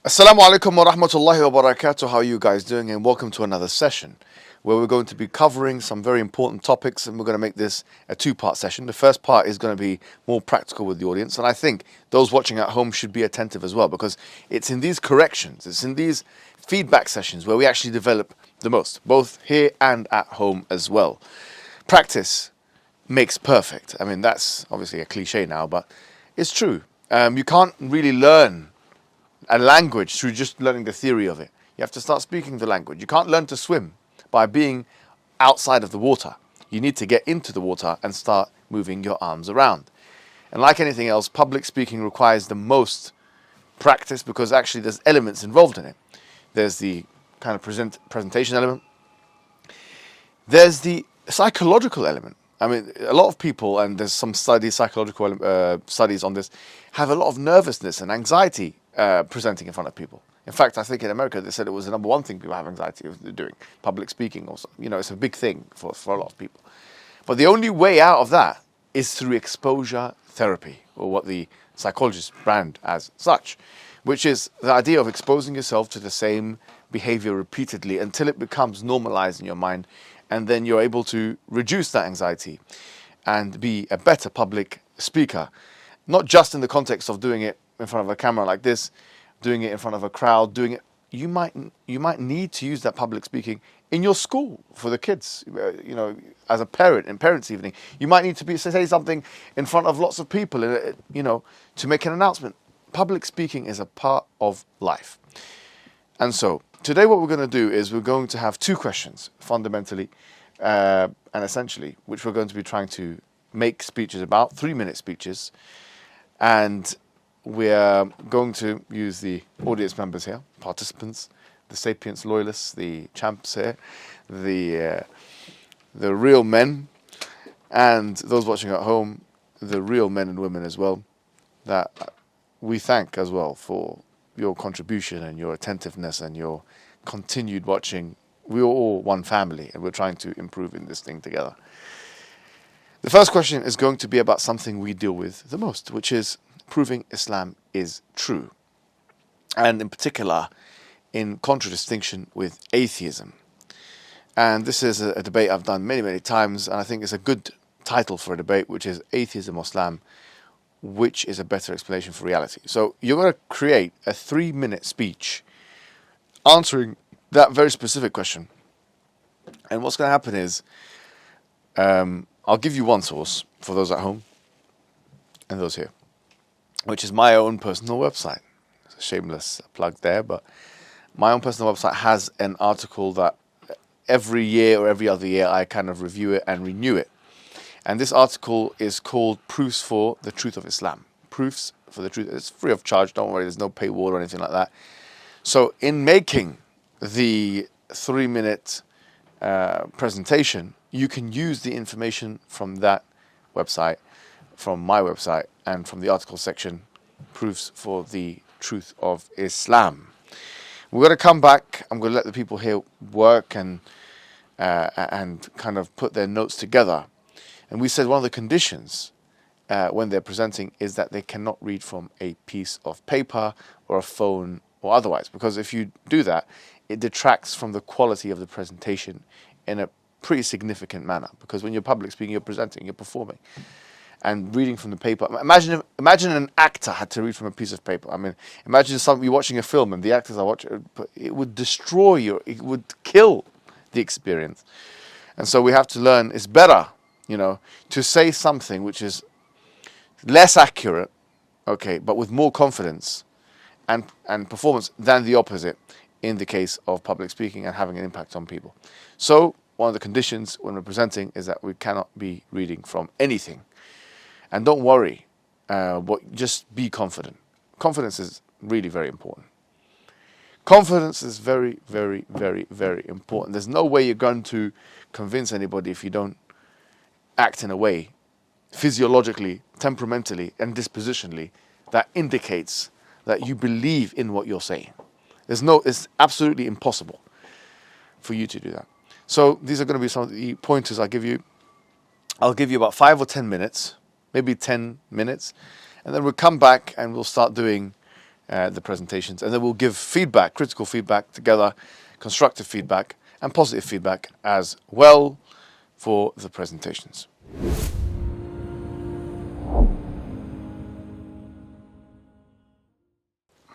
Assalamu alaikum wa rahmatullahi wa barakatuh. How are you guys doing? And welcome to another session where we're going to be covering some very important topics, and we're going to make this a two-part session. The first part is going to be more practical with the audience, and I think those watching at home should be attentive as well, because it's in these corrections, it's in these feedback sessions where we actually develop the most, both here and at home as well. Practice makes perfect. I mean, that's obviously a cliche now, but it's true. You can't really learn a language through just learning the theory of it. You have to start speaking the language. You can't learn to swim by being outside of the water. You need to get into the water and start moving your arms around. And like anything else, public speaking requires the most practice because actually there's elements involved in it. There's the kind of presentation element. There's the psychological element. I mean, a lot of people, and there's some psychological studies on this, have a lot of nervousness and anxiety presenting in front of people. In fact, I think in America they said it was the number one thing people have anxiety of doing, public speaking. Also, it's a big thing for a lot of people. But the only way out of that is through exposure therapy, or what the psychologists brand as such, which is the idea of exposing yourself to the same behavior repeatedly until it becomes normalized in your mind, and then you're able to reduce that anxiety and be a better public speaker, not just in the context of doing it in front of a camera like this, doing it in front of a crowd, doing it. You might need to use that public speaking in your school for the kids. As a parent, in parents' evening, you might need to say something in front of lots of people. To make an announcement. Public speaking is a part of life. And so today, what we're going to do is we're going to have two questions, fundamentally and essentially, which we're going to be trying to make speeches about, 3-minute speeches, and we're going to use the audience members here, participants, the Sapience loyalists, the champs here, the real men, and those watching at home, the real men and women as well, that we thank as well for your contribution and your attentiveness and your continued watching. We're all one family, and we're trying to improve in this thing together. The first question is going to be about something we deal with the most, which is proving Islam is true, and in particular in contradistinction with atheism. And this is a debate I've done many, many times, and I think it's a good title for a debate, which is Atheism or Islam, which is a better explanation for reality. So you're going to create a 3-minute speech answering that very specific question. And what's going to happen is I'll give you one source for those at home and those here, which is my own personal website. It's a shameless plug there, but my own personal website has an article that every year or every other year I kind of review it and renew it. And this article is called Proofs for the Truth of Islam. Proofs for the Truth. It's free of charge, don't worry, there's no paywall or anything like that. So in making the 3-minute presentation, you can use the information from that website, from my website, and from the article section, Proofs for the Truth of Islam. We're going to come back. I'm going to let the people here work and kind of put their notes together. And we said one of the conditions when they're presenting is that they cannot read from a piece of paper or a phone or otherwise, because if you do that, it detracts from the quality of the presentation in a pretty significant manner. Because when you're public speaking, you're presenting, you're performing. And reading from the paper. Imagine an actor had to read from a piece of paper. I mean, imagine you're watching a film and the actors are watching. It would destroy you. It would kill the experience. And so we have to learn. It's better, to say something which is less accurate, okay, but with more confidence and performance than the opposite in the case of public speaking and having an impact on people. So one of the conditions when we're presenting is that we cannot be reading from anything. And don't worry, just be confident. Confidence is really very important. Confidence is very, very, very, very important. There's no way you're going to convince anybody if you don't act in a way, physiologically, temperamentally, and dispositionally, that indicates that you believe in what you're saying. It's absolutely impossible for you to do that. So these are going to be some of the pointers I'll give you. I'll give you about 5 or 10 minutes, maybe 10 minutes, and then we'll come back and we'll start doing the presentations, and then we'll give feedback, critical feedback together, constructive feedback and positive feedback as well for the presentations.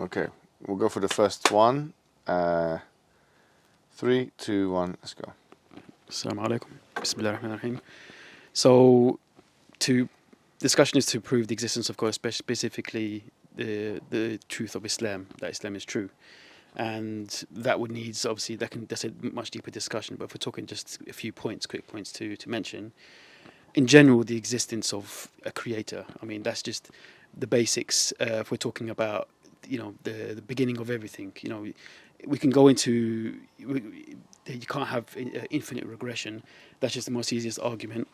Okay, we'll go for the first one. 3, 2, 1, let's go. Assalamu alaikum. Bismillah ar-Rahman ar-Rahim. So, discussion is to prove the existence of God, specifically the truth of Islam, that Islam is true. And that would need, obviously, that's a much deeper discussion, but if we're talking just a few points, quick points to mention, in general, the existence of a creator, I mean, that's just the basics. If we're talking about, the beginning of everything, we can go into, you can't have infinite regression. That's just the most easiest argument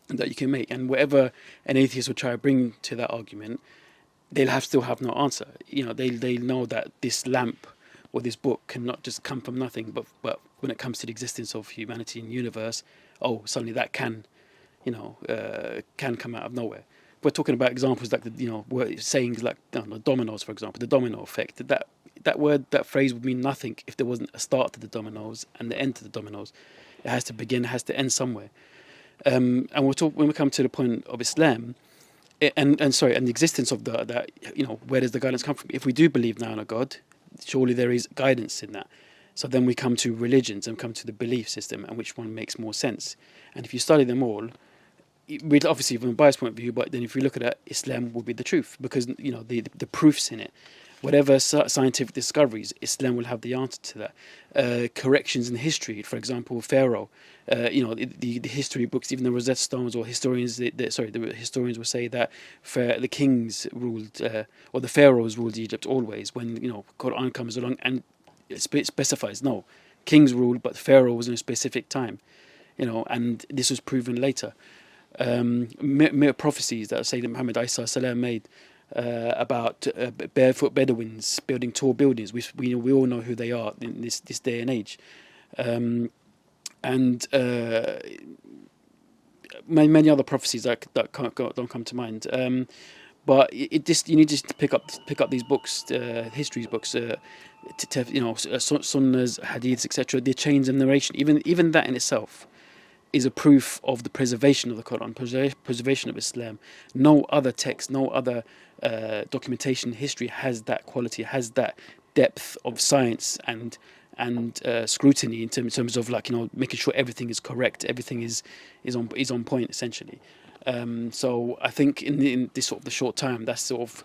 that you can make. And whatever an atheist would try to bring to that argument, they'll still have no answer. They know that this lamp or this book cannot just come from nothing, but when it comes to the existence of humanity and universe, suddenly that can come out of nowhere. We're talking about examples like sayings like dominoes, for example, the domino effect. That phrase would mean nothing if there wasn't a start to the dominoes and the end to the dominoes. It has to begin, it has to end somewhere. And when we come to the point of Islam, and the existence of that, where does the guidance come from? If we do believe now in a God, surely there is guidance in that. So then we come to religions and come to the belief system and which one makes more sense. And if you study them all, obviously from a biased point of view, but then if you look at it, Islam will be the truth because the proofs in it. Whatever scientific discoveries, Islam will have the answer to that. Corrections in history, for example, Pharaoh. The history books, even the Rosetta Stones or historians, the historians will say that the kings ruled or the pharaohs ruled Egypt always. When Quran comes along and it specifies no, kings ruled, but Pharaoh was in a specific time. And this was proven later. Mere prophecies that Sayyidina Muhammad Isa made. About barefoot Bedouins building tall buildings. We all know who they are in this day and age, and many other prophecies that don't come to mind. But you need to pick up these books, history books, sunnahs, hadiths, etc. The chains of narration, even that in itself is a proof of the preservation of the Quran, preservation of Islam. No other text, no other documentation in history has that quality, has that depth of science and scrutiny in terms of making sure everything is correct, everything is on point essentially. So I think in this sort of the short time, that's sort of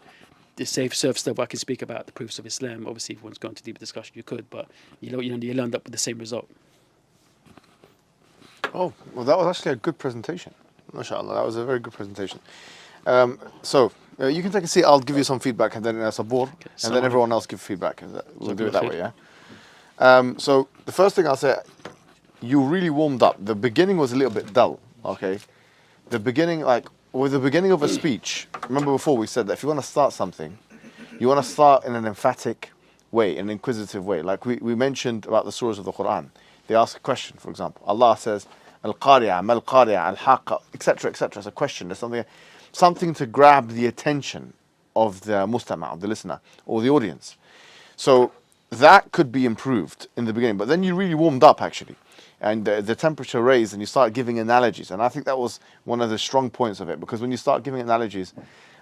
the safe surface level I can speak about the proofs of Islam. Obviously, if one's going to deeper discussion, you could, but you end up with the same result. Oh, well, that was actually a good presentation. MashaAllah, that was a very good presentation. So you can take a seat. I'll give you some feedback, and then Sabur, and then everyone else give feedback. We'll do it that way, yeah. So the first thing I'll say, you really warmed up. The beginning was a little bit dull. Okay, the beginning, with the beginning of a speech. Remember before we said that if you want to start something, you want to start in an emphatic way, an inquisitive way. Like we mentioned about the surahs of the Quran. They ask a question, for example. Allah says, Al-Qari'ah, Mal-Qari'ah, Al-Haqqa, etc., etc. It's a question. There's something to grab the attention of the mustama', of the listener, or the audience. So that could be improved in the beginning. But then you really warmed up, actually. And the temperature raised, and you start giving analogies. And I think that was one of the strong points of it. Because when you start giving analogies,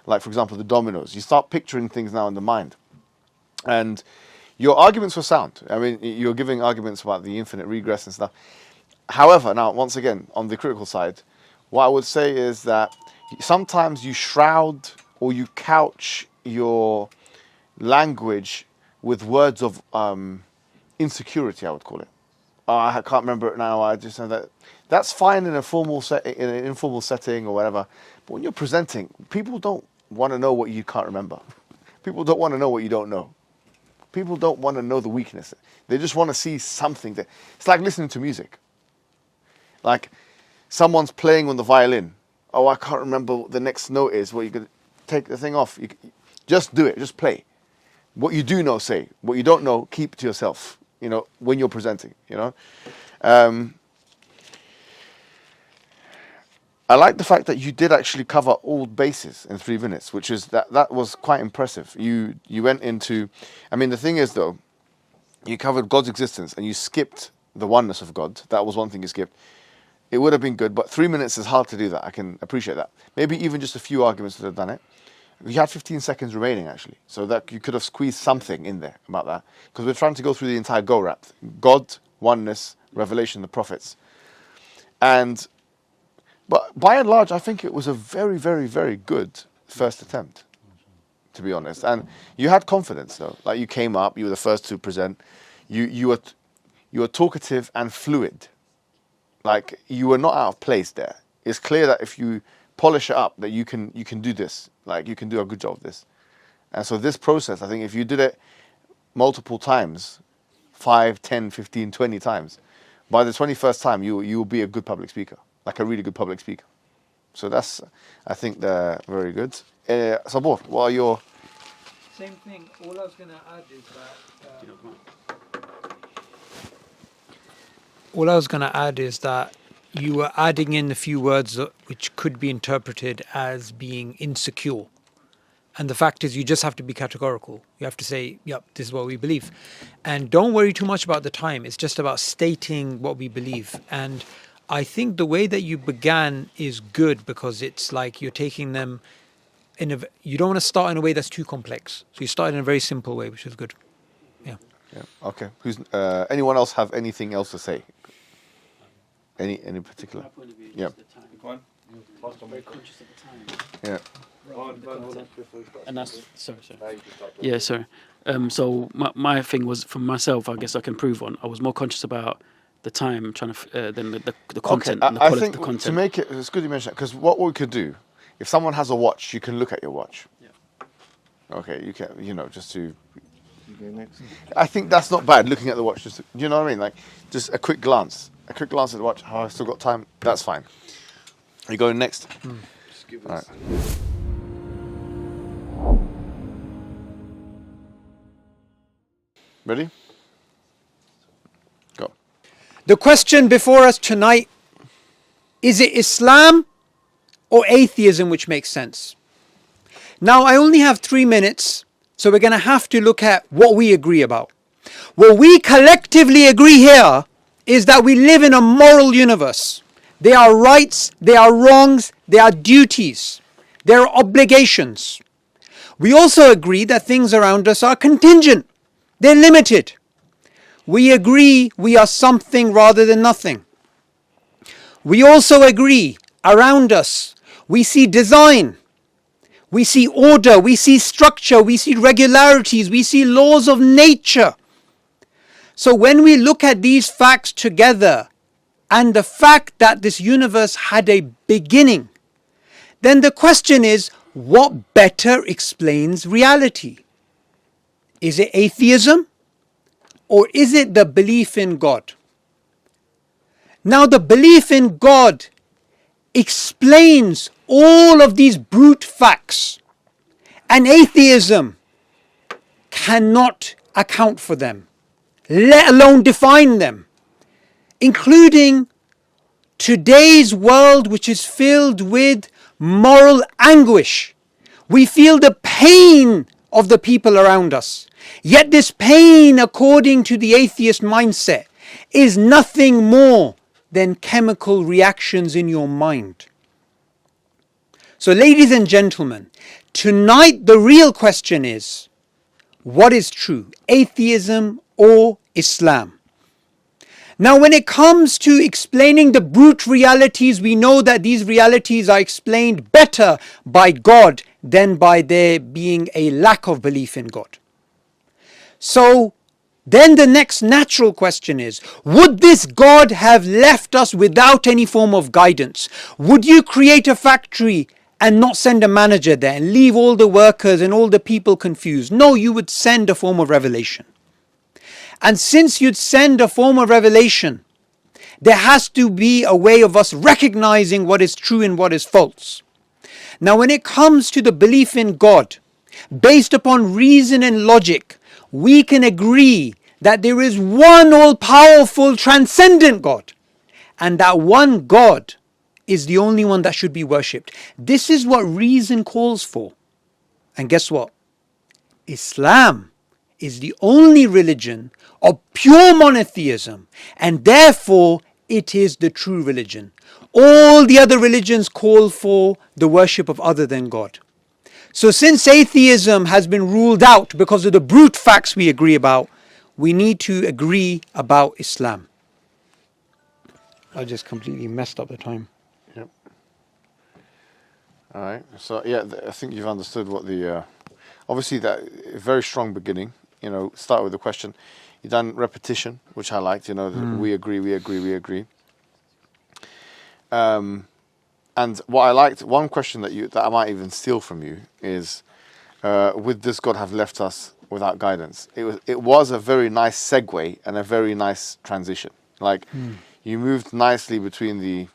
like, for example, the dominoes, you start picturing things now in the mind. And your arguments were sound. I mean, you're giving arguments about the infinite regress and stuff. However, now, once again, on the critical side, what I would say is that sometimes you shroud or you couch your language with words of insecurity, I would call it. I can't remember it now. I just know that. That's fine in in an informal setting or whatever. But when you're presenting, people don't want to know what you can't remember. People don't want to know what you don't know. People don't want to know the weakness. They just want to see something. It's like listening to music. Like someone's playing on the violin. Oh, I can't remember what the next note is. Well, you could take the thing off. Just do it. Just play. What you do know, say. What you don't know, keep to yourself. When you're presenting. I like the fact that you did actually cover all bases in 3 minutes, which is that was quite impressive. You went into, I mean, the thing is though, you covered God's existence and you skipped the oneness of God. That was one thing you skipped. It would have been good, but 3 minutes is hard to do that. I can appreciate that. Maybe even just a few arguments would have done it. You had 15 seconds remaining actually, so that you could have squeezed something in there about that, because we're trying to go through the entire go-rap: God, oneness, revelation, the prophets, but by and large, I think it was a very, very, very good first attempt, to be honest. And you had confidence, though. Like, you came up, you were the first to present. You were talkative and fluid. Like, you were not out of place there. It's clear that if you polish it up, that you can do this. Like, you can do a good job of this. And so this process, I think, if you did it multiple times, 5, 10, 15, 20 times, by the 21st time, you will be a good public speaker. Like a really good public speaker. So that's, I think, they're very good. Sabor, what are your... Same thing. All I was going to add is that... you were adding in a few words which could be interpreted as being insecure. And the fact is, you just have to be categorical. You have to say, yep, this is what we believe. And don't worry too much about the time. It's just about stating what we believe. And I think the way that you began is good, because it's like you're taking them you don't want to start in a way that's too complex. So you start in a very simple way, which is good. Yeah. Okay. Anyone else have anything else to say? Any particular? My point of view, Yeah. the time. I'm very conscious of the time. Yeah. And that's sorry. Yeah, sorry. So my thing was, for myself, I guess I can prove on. I was more conscious about the time, trying to than the content. Okay. And the I quality think of the content. to make it, it's good you mentioned that, because what we could do, if someone has a watch, you can look at your watch. Yeah. Okay, you can, just to. I think that's not bad. Looking at the watch, just you know what I mean, like just a quick glance at the watch. Oh, I've still got time. That's fine. Are you going next? Just give All us. right. Ready? Go. The question before us tonight, is it Islam or atheism which makes sense? Now, I only have 3 minutes, so we're going to have to look at what we agree about. What we collectively agree here is that we live in a moral universe. There are rights, there are wrongs, there are duties, there are obligations. We also agree that things around us are contingent. They're limited. We agree we are something rather than nothing. We also agree around us we see design, we see order, we see structure, we see regularities, we see laws of nature. So when we look at these facts together, and the fact that this universe had a beginning, then the question is, what better explains reality? Is it atheism, or is it the belief in God? Now, the belief in God explains all of these brute facts, and atheism cannot account for them, let alone define them, including today's world, which is filled with moral anguish. We feel the pain of the people around us. Yet this pain, according to the atheist mindset, is nothing more than chemical reactions in your mind. So, ladies and gentlemen, tonight the real question is, what is true, atheism or Islam? Now, when it comes to explaining the brute realities, we know that these realities are explained better by God than by there being a lack of belief in God. So, then the next natural question is, would this God have left us without any form of guidance? Would you create a factory and not send a manager there and leave all the workers and all the people confused? No, you would send a form of revelation. And since you'd send a form of revelation, there has to be a way of us recognizing what is true and what is false. Now, when it comes to the belief in God, based upon reason and logic, we can agree that there is one all-powerful, transcendent God. And that one God is the only one that should be worshipped. This is what reason calls for. And guess what? Islam is the only religion of pure monotheism, and therefore it is the true religion. All the other religions call for the worship of other than God. So since atheism has been ruled out because of the brute facts we agree about, we need to agree about Islam. I just completely messed up the time. Yep. All right. So yeah, I think you've understood what the obviously that very strong beginning. You know, start with the question. You've done repetition, which I liked. You know, we agree, we agree, we agree. And what I liked, one question that I might even steal from you is, would this God have left us without guidance? It was a very nice segue and a very nice transition. Like you moved nicely between the.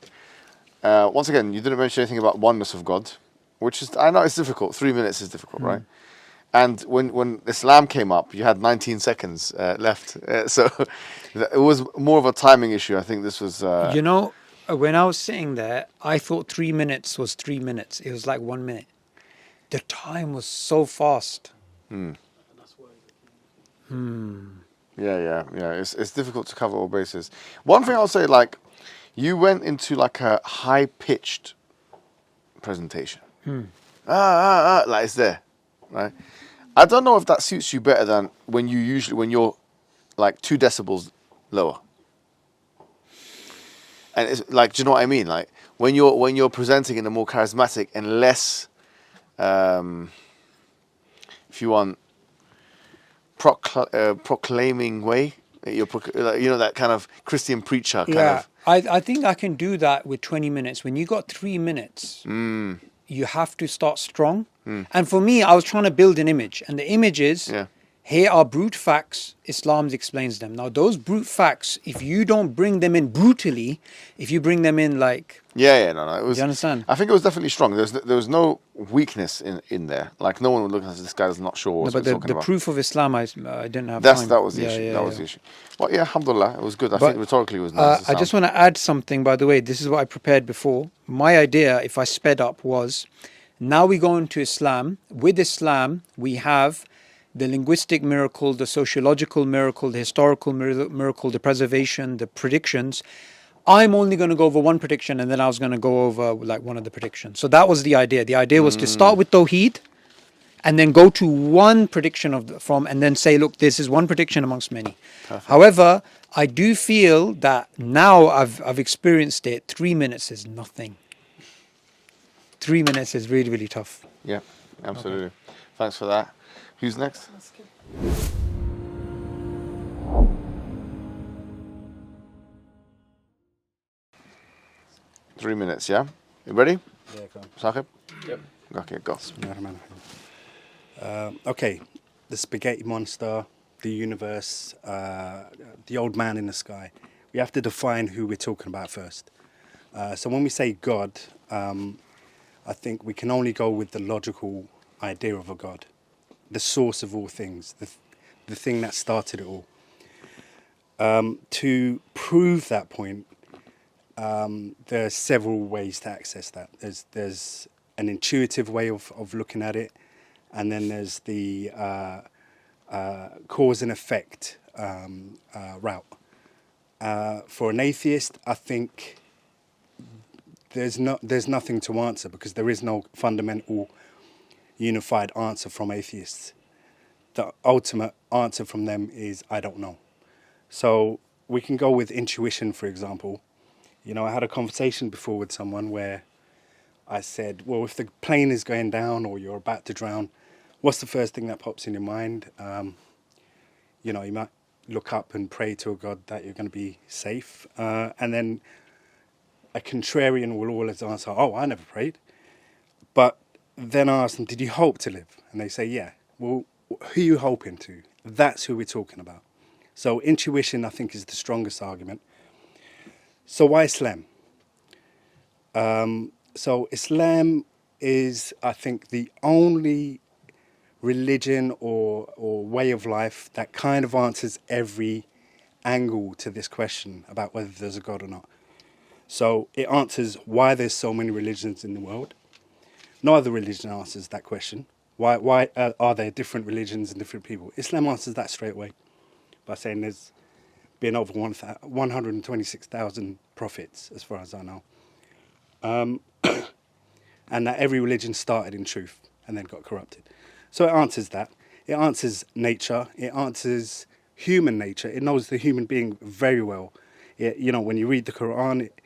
Once again, you didn't mention anything about oneness of God, which is, I know it's difficult. 3 minutes is difficult, right? And when Islam came up, you had 19 seconds left. So it was more of a timing issue. I think this was. You know, when I was sitting there, I thought 3 minutes was 3 minutes. It was like 1 minute. The time was so fast. Yeah. It's difficult to cover all bases. One thing I'll say, like, you went into like a high-pitched presentation. Like it's there, right? I don't know if that suits you better than when you're like 2 decibels lower. And it's like, do you know what I mean? Like when you're presenting in a more charismatic and less, if you want, proclaiming way, you know, that kind of Christian preacher kind of. I think I can do that with 20 minutes. When you got 3 minutes, you have to start strong. And for me, I was trying to build an image. And the image is, here are brute facts, Islam explains them. Now, those brute facts, if you don't bring them in brutally, if you bring them in like... No. It was, you understand? I think it was definitely strong. There was no weakness in there. Like, no one would look at this guy is not sure what he's talking about. But the proof of Islam, I didn't have time. time. That was the issue. That was the issue. Well, yeah, alhamdulillah, it was good. I think rhetorically it was nice. I just want to add something, by the way. This is what I prepared before. My idea, if I sped up, was now we go into Islam. With Islam, we have the linguistic miracle, the sociological miracle, the historical miracle, the preservation, the predictions. I'm only going to go over one prediction, and then I was going to go over like one of the predictions. So that was the idea. The idea was to start with Tawheed, and then go to one prediction and then say, look, this is one prediction amongst many. Perfect. However, I do feel that now I've experienced it. 3 minutes is nothing. 3 minutes is really, really tough. Yeah, absolutely. Okay. Thanks for that. Who's next? 3 minutes, yeah? You ready? Yeah, go on. Saqib? Yep. Okay, go. Okay, the spaghetti monster, the universe, the old man in the sky. We have to define who we're talking about first. So when we say God, I think we can only go with the logical idea of a God, the source of all things, the thing that started it all. To prove that point, there are several ways to access that. There's an intuitive way of looking at it, and then there's the cause and effect route. For an atheist, I think there's nothing to answer, because there is no fundamental unified answer from atheists. The ultimate answer from them is, I don't know. So we can go with intuition, for example. You know, I had a conversation before with someone where I said, well, if the plane is going down or you're about to drown, what's the first thing that pops in your mind? You know, you might look up and pray to a God that you're going to be safe. And then a contrarian will always answer, oh, I never prayed. But then I ask them, did you hope to live? And they say, yeah. Well, who are you hoping to? That's who we're talking about. So intuition, I think, is the strongest argument. So why Islam? So Islam is, I think, the only religion or way of life that kind of answers every angle to this question about whether there's a God or not. So it answers why there's so many religions in the world. No other religion answers that question. Why are there different religions and different people? Islam answers that straight away by saying there's been over 126,000 prophets, as far as I know. And that every religion started in truth and then got corrupted. So it answers that. It answers nature. It answers human nature. It knows the human being very well. When you read the Quran, it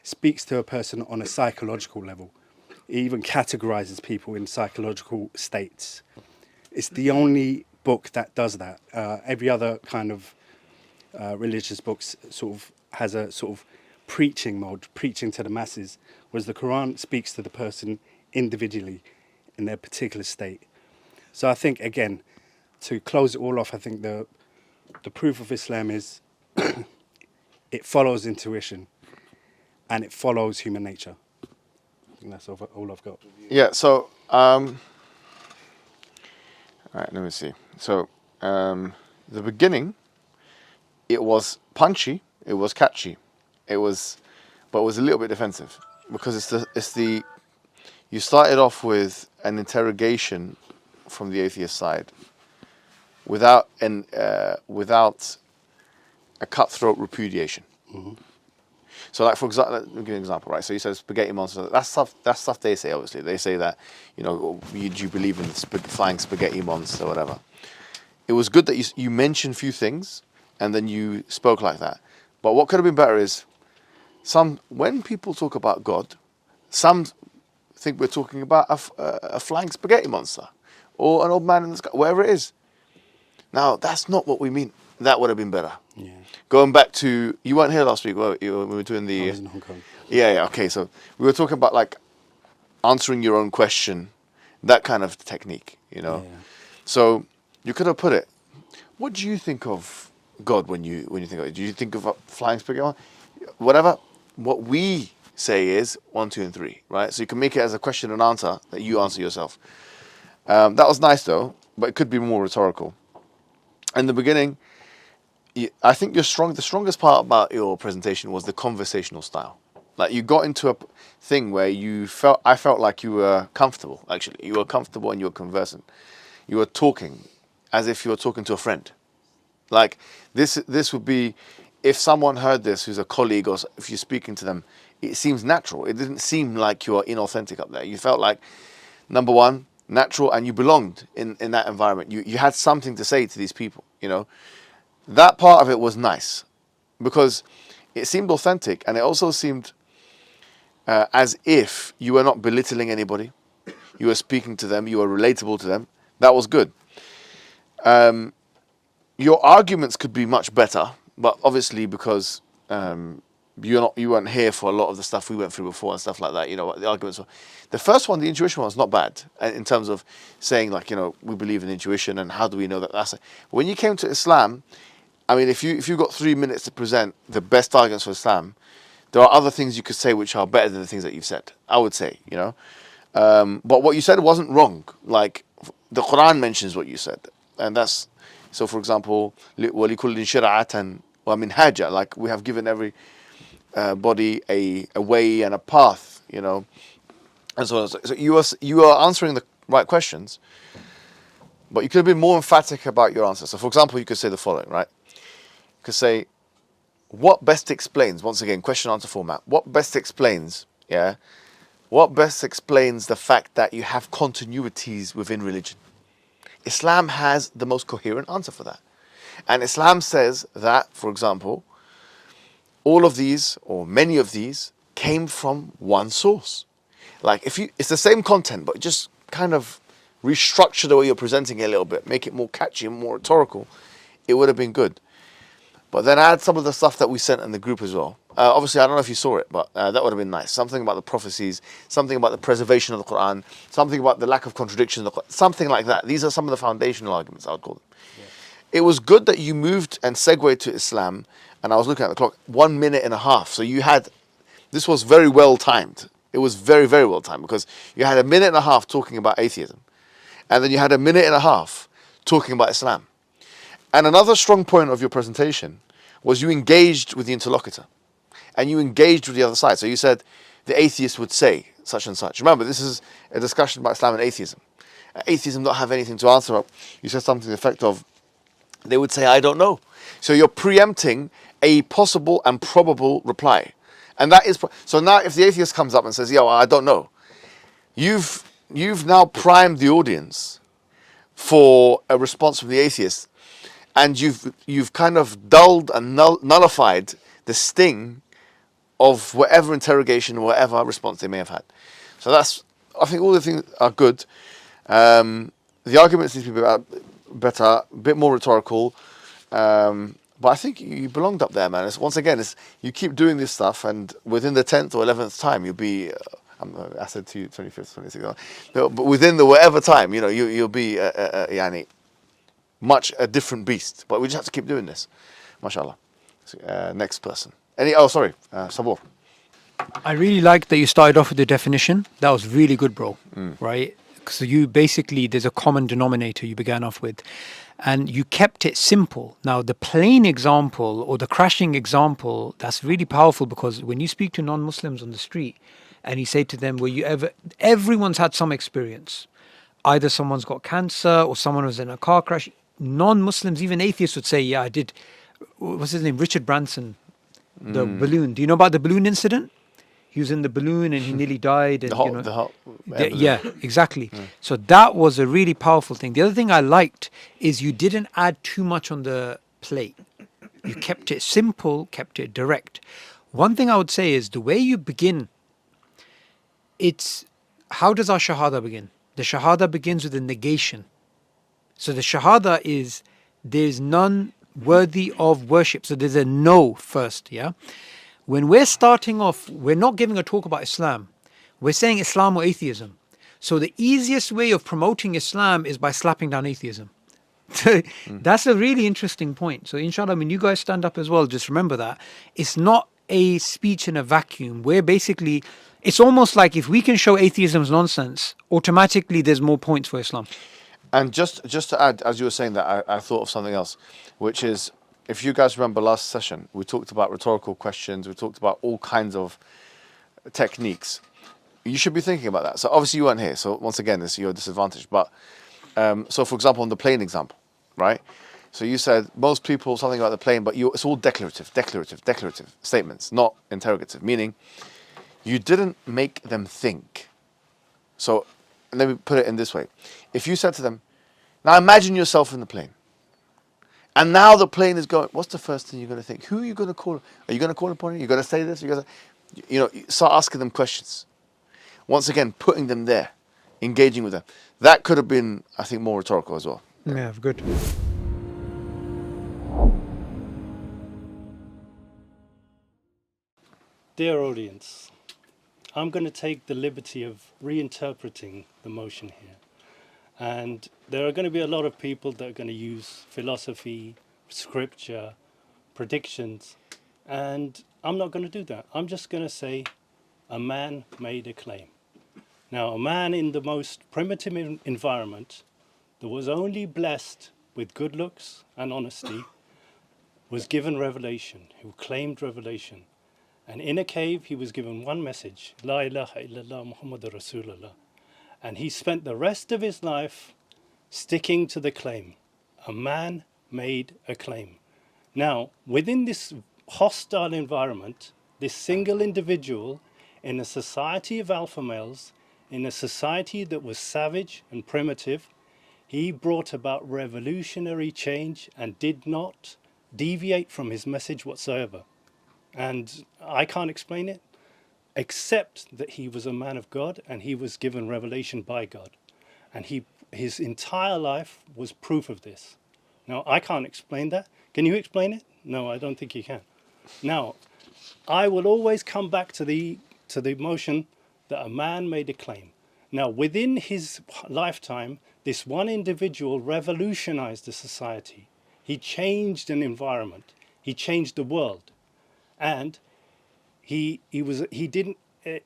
speaks to a person on a psychological level. It even categorizes people in psychological states. It's the only book that does that. Every other kind of religious books sort of has a sort of preaching mode, preaching to the masses, whereas the Quran speaks to the person individually in their particular state. So I think, again, to close it all off, I think the proof of Islam is it follows intuition and it follows human nature. I think that's all I've got. Yeah, so, all right, let me see. So, the beginning, it was punchy, it was catchy, but it was a little bit defensive because you started off with an interrogation from the atheist side without a cutthroat repudiation. Mm-hmm. So, like, for example, let me give you an example, right? So you said spaghetti monster. That's stuff they say, obviously. They say that, do you believe in the flying spaghetti monster or whatever. It was good that you mentioned a few things and then you spoke like that. But what could have been better is when people talk about God, some think we're talking about a flying spaghetti monster or an old man in the sky, wherever it is. Now, that's not what we mean. That would have been better. Yeah. Going back to, you weren't here last week, were you, when we were doing the... I was in Hong Kong. Yeah, okay. So we were talking about, like, answering your own question, that kind of technique, Yeah. So you could have put it, what do you think of God when you think of it? Do you think of a flying spaghetti? Whatever. What we say is 1, 2, and 3, right? So you can make it as a question and answer that you answer yourself. That was nice, though, but it could be more rhetorical. In the beginning, I think the strongest part about your presentation was the conversational style. Like, you got into a thing where I felt like you were comfortable, actually. You were comfortable and you were conversant. You were talking as if you were talking to a friend. Like, this would be, if someone heard this who's a colleague or if you're speaking to them, it seems natural. It didn't seem like you were inauthentic up there. You felt like, number one, natural, and you belonged in that environment. You had something to say to these people, That part of it was nice because it seemed authentic, and it also seemed as if you were not belittling anybody. You were speaking to them. You were relatable to them. That was good. Your arguments could be much better, but obviously because you weren't here for a lot of the stuff we went through before and stuff like that. The arguments were. The first one, the intuition one, was not bad in terms of saying, like, we believe in intuition and how do we know that that's it. When you came to Islam, I mean, if you got 3 minutes to present the best arguments for Islam, there are other things you could say which are better than the things that you've said, I would say, But what you said wasn't wrong. Like, the Quran mentions what you said. And that's, so for example, وَلِكُلٍ شِرْعَةً وَمِنْهَاجًا, like, we have given every body a way and a path, and so on. So you are answering the right questions, but you could have been more emphatic about your answer. So, for example, you could say the following, right? You could say, what best explains, once again, question-answer format, what best explains the fact that you have continuities within religion? Islam has the most coherent answer for that. And Islam says that, for example, all of these, or many of these, came from one source. Like, it's the same content, but just kind of restructure the way you're presenting it a little bit, make it more catchy and more rhetorical, it would have been good. But then add some of the stuff that we sent in the group as well. Obviously, I don't know if you saw it, but that would have been nice. Something about the prophecies, something about the preservation of the Quran, something about the lack of contradiction in the Quran, something like that. These are some of the foundational arguments, I would call them. Yeah. It was good that you moved and segued to Islam, and I was looking at the clock, 1 minute and a half. So this was very well timed. It was very, very well timed because you had 1 minute and a half talking about atheism. And then you had 1 minute and a half talking about Islam. And another strong point of your presentation was you engaged with the interlocutor. and you engaged with the other side. So you said the atheist would say such and such. Remember, this is a discussion about Islam and atheism. Atheism don't have anything to answer up. You said something to the effect of, they would say, I don't know. So you're preempting a possible and probable reply. And that is, so now if the atheist comes up and says, yo, I don't know, you've now primed the audience for a response from the atheist, and you've kind of dulled and nullified the sting of whatever interrogation or whatever response they may have had. So that's, I think all the things are good. The arguments need to be better, a bit more rhetorical. But I think you belonged up there, man. Once again, you keep doing this stuff, and within the 10th or 11th time, you'll be, I said to you 25th, 26th, but within the whatever time, you'll be yani, much a different beast. But we just have to keep doing this. MashaAllah. Next person. Sabur. I really liked that you started off with the definition. That was really good, bro. Right? So you basically, there's a common denominator you began off with, and you kept it simple. Now, the plain example or the crashing example, that's really powerful, because when you speak to non-Muslims on the street and you say to them, everyone's had some experience. Either someone's got cancer or someone was in a car crash. Non-Muslims, even atheists would say, yeah, I did. What's his name? Richard Branson, the balloon. Do you know about the balloon incident? He was in the balloon and he nearly died. And, yeah, exactly. So that was a really powerful thing. The other thing I liked is you didn't add too much on the plate. You kept it simple, kept it direct. One thing I would say is the way you begin, how does our shahada begin? The shahada begins with a negation. So the shahada is, there's none worthy of worship. So there's a no first, yeah? When we're starting off, we're not giving a talk about Islam. We're saying Islam or atheism. So the easiest way of promoting Islam is by slapping down atheism. That's a really interesting point. So inshallah, when you guys stand up as well, just remember that. It's not a speech in a vacuum. We're basically, it's almost like if we can show atheism's nonsense, automatically there's more points for Islam. And just to add, as you were saying that, I thought of something else, which is, if you guys remember last session, we talked about rhetorical questions, we talked about all kinds of techniques. You should be thinking about that. So obviously you weren't here, so once again, it's your disadvantage. But, so for example, on the plane example, right? So you said most people, something about the plane, but it's all declarative statements, not interrogative, meaning you didn't make them think. So let me put it in this way. If you said to them, now imagine yourself in the plane, and now the plane is going, what's the first thing you're going to think? Who are you going to call? Are you going to call upon it? You're going to say this? You're going to, start asking them questions. Once again, putting them there, engaging with them. That could have been, I think, more rhetorical as well. Yeah, good. Dear audience, I'm going to take the liberty of reinterpreting the motion here. And there are going to be a lot of people that are going to use philosophy, scripture, predictions, and I'm not going to do that. I'm just going to say a man made a claim. Now, a man in the most primitive environment that was only blessed with good looks and honesty was given revelation, who claimed revelation. And in a cave, he was given one message, La ilaha illallah Muhammad Rasulullah. And he spent the rest of his life sticking to the claim. A man made a claim. Now, within this hostile environment, this single individual in a society of alpha males, in a society that was savage and primitive, he brought about revolutionary change and did not deviate from his message whatsoever. And I can't explain it, except that he was a man of God and he was given revelation by God. And his entire life was proof of this. Now, I can't explain that. Can you explain it? No, I don't think you can. Now, I will always come back to the motion that a man made a claim. Now, within his lifetime, this one individual revolutionized the society. He changed an environment. He changed the world. And he didn't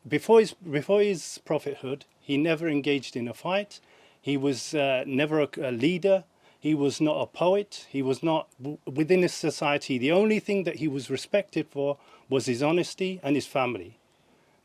before his prophethood, he never engaged in a fight. He was never a leader. He was not a poet. He was not within his society. The only thing that he was respected for was his honesty and his family.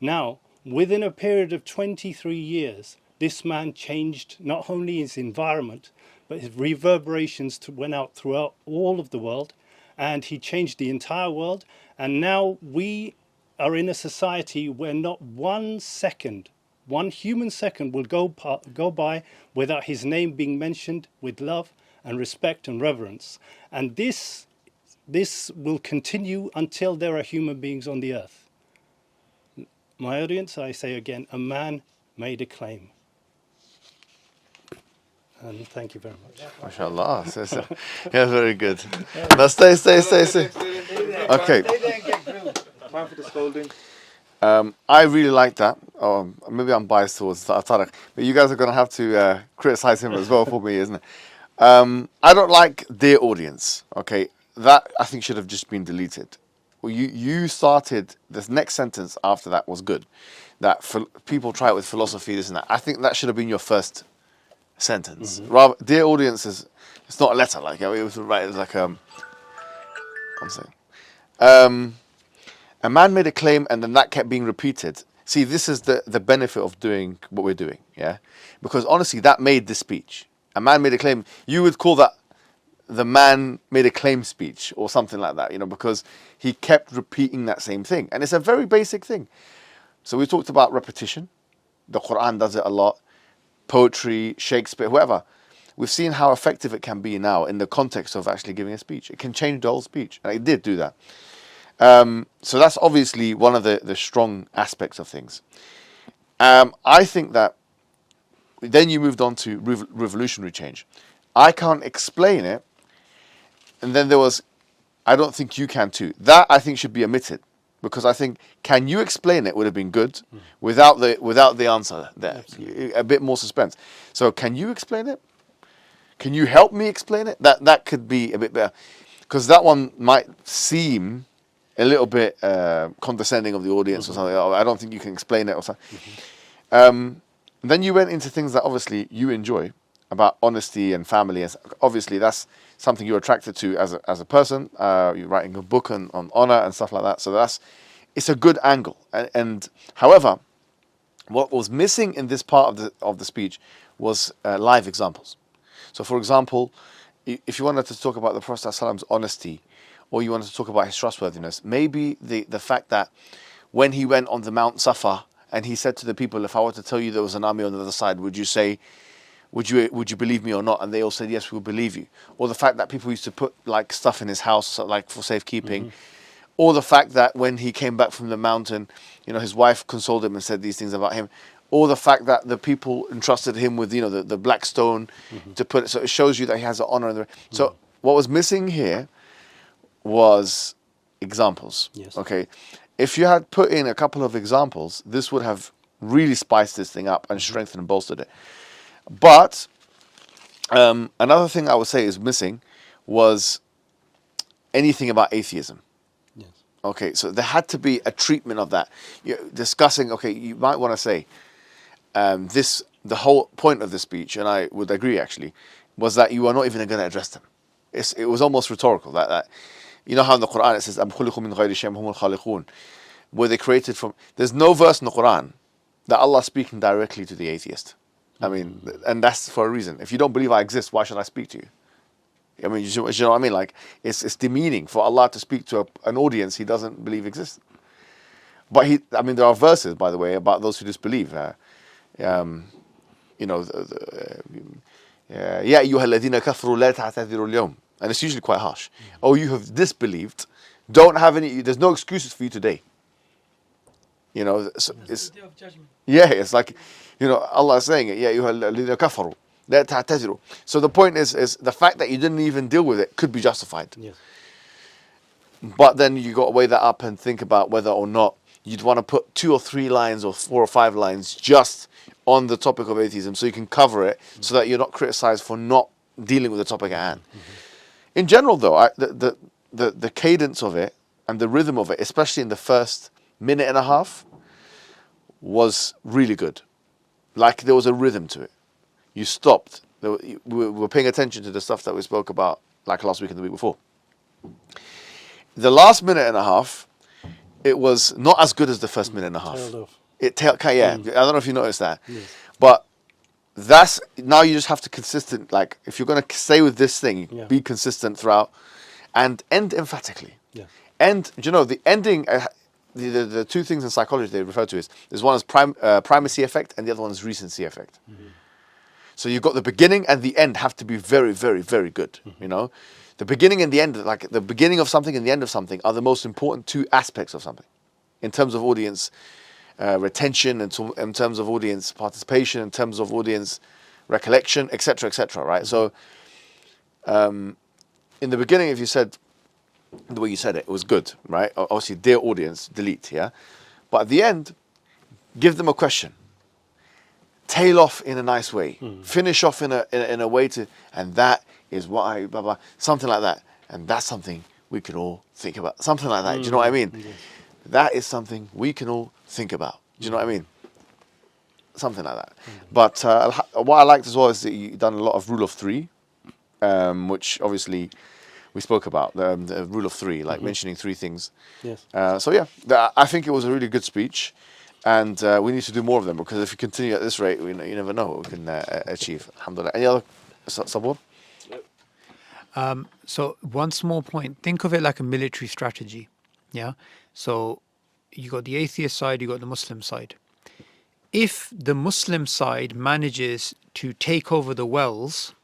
Now, within a period of 23 years, this man changed not only his environment, but his reverberations went out throughout all of the world, and he changed the entire world. And now we are in a society where not 1 second, 1 human second will go by without his name being mentioned with love and respect and reverence. And this will continue until there are human beings on the earth. My audience, I say again, a man made a claim. And thank you very much. MashaAllah. Yeah, very good. Now stay. Okay. Time for the scolding. I really like that. Maybe I'm biased towards Tariq, but you guys are going to have to criticize him as well for me, isn't it? I don't like "dear audience." Okay, that I think should have just been deleted. Well, you started this next sentence after that was good. That people try it with philosophy, this and that. I think that should have been your first sentence. Rather, "dear audience" it's not a letter. Like it was right. It was like I'm saying. A man made a claim, and then that kept being repeated. See, this is the benefit of doing what we're doing, yeah? Because honestly, that made the speech. A man made a claim. You would call that the man made a claim speech or something like that, because he kept repeating that same thing. And it's a very basic thing. So we talked about repetition. The Quran does it a lot. Poetry, Shakespeare, whoever. We've seen how effective it can be now in the context of actually giving a speech. It can change the whole speech. And it did do that. So that's obviously one of the strong aspects of things. I think that then you moved on to revolutionary change. I can't explain it. And then there was, I don't think you can too. That I think should be omitted. Because I think, can you explain it would have been good without the answer there. Absolutely. A bit more suspense. So can you explain it? Can you help me explain it? That could be a bit better. Because that one might seem a little bit condescending of the audience or something. Oh, I don't think you can explain it or something. Then you went into things that obviously you enjoy, about honesty and family. And obviously that's something you're attracted to as a person. You're writing a book on honor and stuff like that. So it's a good angle. And however, what was missing in this part of the speech was live examples. So for example, if you wanted to talk about the Prophet ﷺ's honesty, or you wanted to talk about his trustworthiness, maybe the fact that when he went on the Mount Safa and he said to the people, if I were to tell you there was an army on the other side, would you believe me or not? And they all said, yes, we'll believe you. Or the fact that people used to put like stuff in his house, like for safekeeping. Or the fact that when he came back from the mountain, his wife consoled him and said these things about him. Or the fact that the people entrusted him with, the black stone to put it. So it shows you that he has an honor. So what was missing here was examples. Yes. Okay. If you had put in a couple of examples, this would have really spiced this thing up and strengthened and bolstered it. But another thing I would say is missing was anything about atheism. Yes. Okay, so there had to be a treatment of that. You're discussing, okay, you might want to say the whole point of the speech, and I would agree actually, was that you are not even going to address them. It was almost rhetorical. That you know how in the Quran it says, "Am khuliqu min ghayri shay'in humul khaliqun," were they created from? There's no verse in the Quran that Allah is speaking directly to the atheist. I mean, and that's for a reason. If you don't believe I exist, why should I speak to you? I mean, you know what I mean? Like, it's demeaning for Allah to speak to an audience He doesn't believe exists. But there are verses, by the way, about those who disbelieve. يا أيها الذين كفروا لا تعتذروا اليوم, and it's usually quite harsh. Oh, you have disbelieved. Don't have any. There's no excuses for you today. It's The day of judgment. yeah. It's like, Allah is saying it. يا أيها الذين كفروا لا تعتذروا. So the point is the fact that you didn't even deal with it could be justified. Yes. But then you got to weigh that up and think about whether or not you'd want to put 2 or 3 lines or 4 or 5 lines just on the topic of atheism, so you can cover it, so that you're not criticized for not dealing with the topic at hand. In general, though, the cadence of it and the rhythm of it, especially in the first minute and a half, was really good. Like there was a rhythm to it. You stopped, we're paying attention to the stuff that we spoke about like last week and the week before. The last minute and a half, it was not as good as the first minute and a half. Tailed off. Yeah, I don't know if you noticed that, Yes. but that's now you just have to consistent. Like if you're going to stay with this thing, Yeah. be consistent throughout, and end emphatically. Yeah. And the ending. The two things in psychology they refer to is one is primacy effect and the other one is recency effect. Mm-hmm. So you've got the beginning and the end have to be very, very, very good. Mm-hmm. The beginning and the end, like the beginning of something and the end of something, are the most important two aspects of something, in terms of audience retention, and in terms of audience participation, in terms of audience recollection, etc., etc. Right. So, in the beginning, if you said the way you said it was good, right? Obviously, dear audience, delete, yeah. But at the end, give them a question. Tail off in a nice way. Finish off in a way to, and that is what I blah blah, something like that. And that's something we can all think about. Something like that. Do you know what I mean? Yes. That is something we can all think about. Do you know what I mean? Something like that. But what I liked as well is that you've done a lot of rule of three, which obviously we spoke about, the rule of three, like mentioning three things. Yes. So yeah, I think it was a really good speech, and we need to do more of them, because if you continue at this rate, you never know what we can achieve. Alhamdulillah. Any other Sabur? So one small point, think of it like a military strategy. Yeah. So you got the atheist side, you got the Muslim side. If the Muslim side manages to take over the wells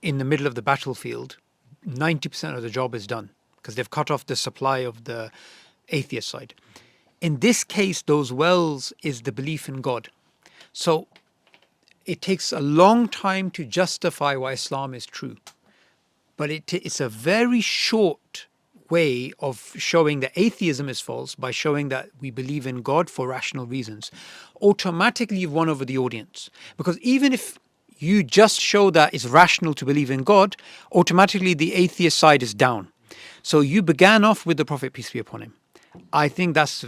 in the middle of the battlefield, 90% of the job is done, because they've cut off the supply of the atheist side. In this case, those wells is the belief in God. So it takes a long time to justify why Islam is true. But it's a very short way of showing that atheism is false by showing that we believe in God for rational reasons. Automatically, you've won over the audience. Because even if you just show that it's rational to believe in God, automatically the atheist side is down. So you began off with the Prophet, peace be upon him. I think that's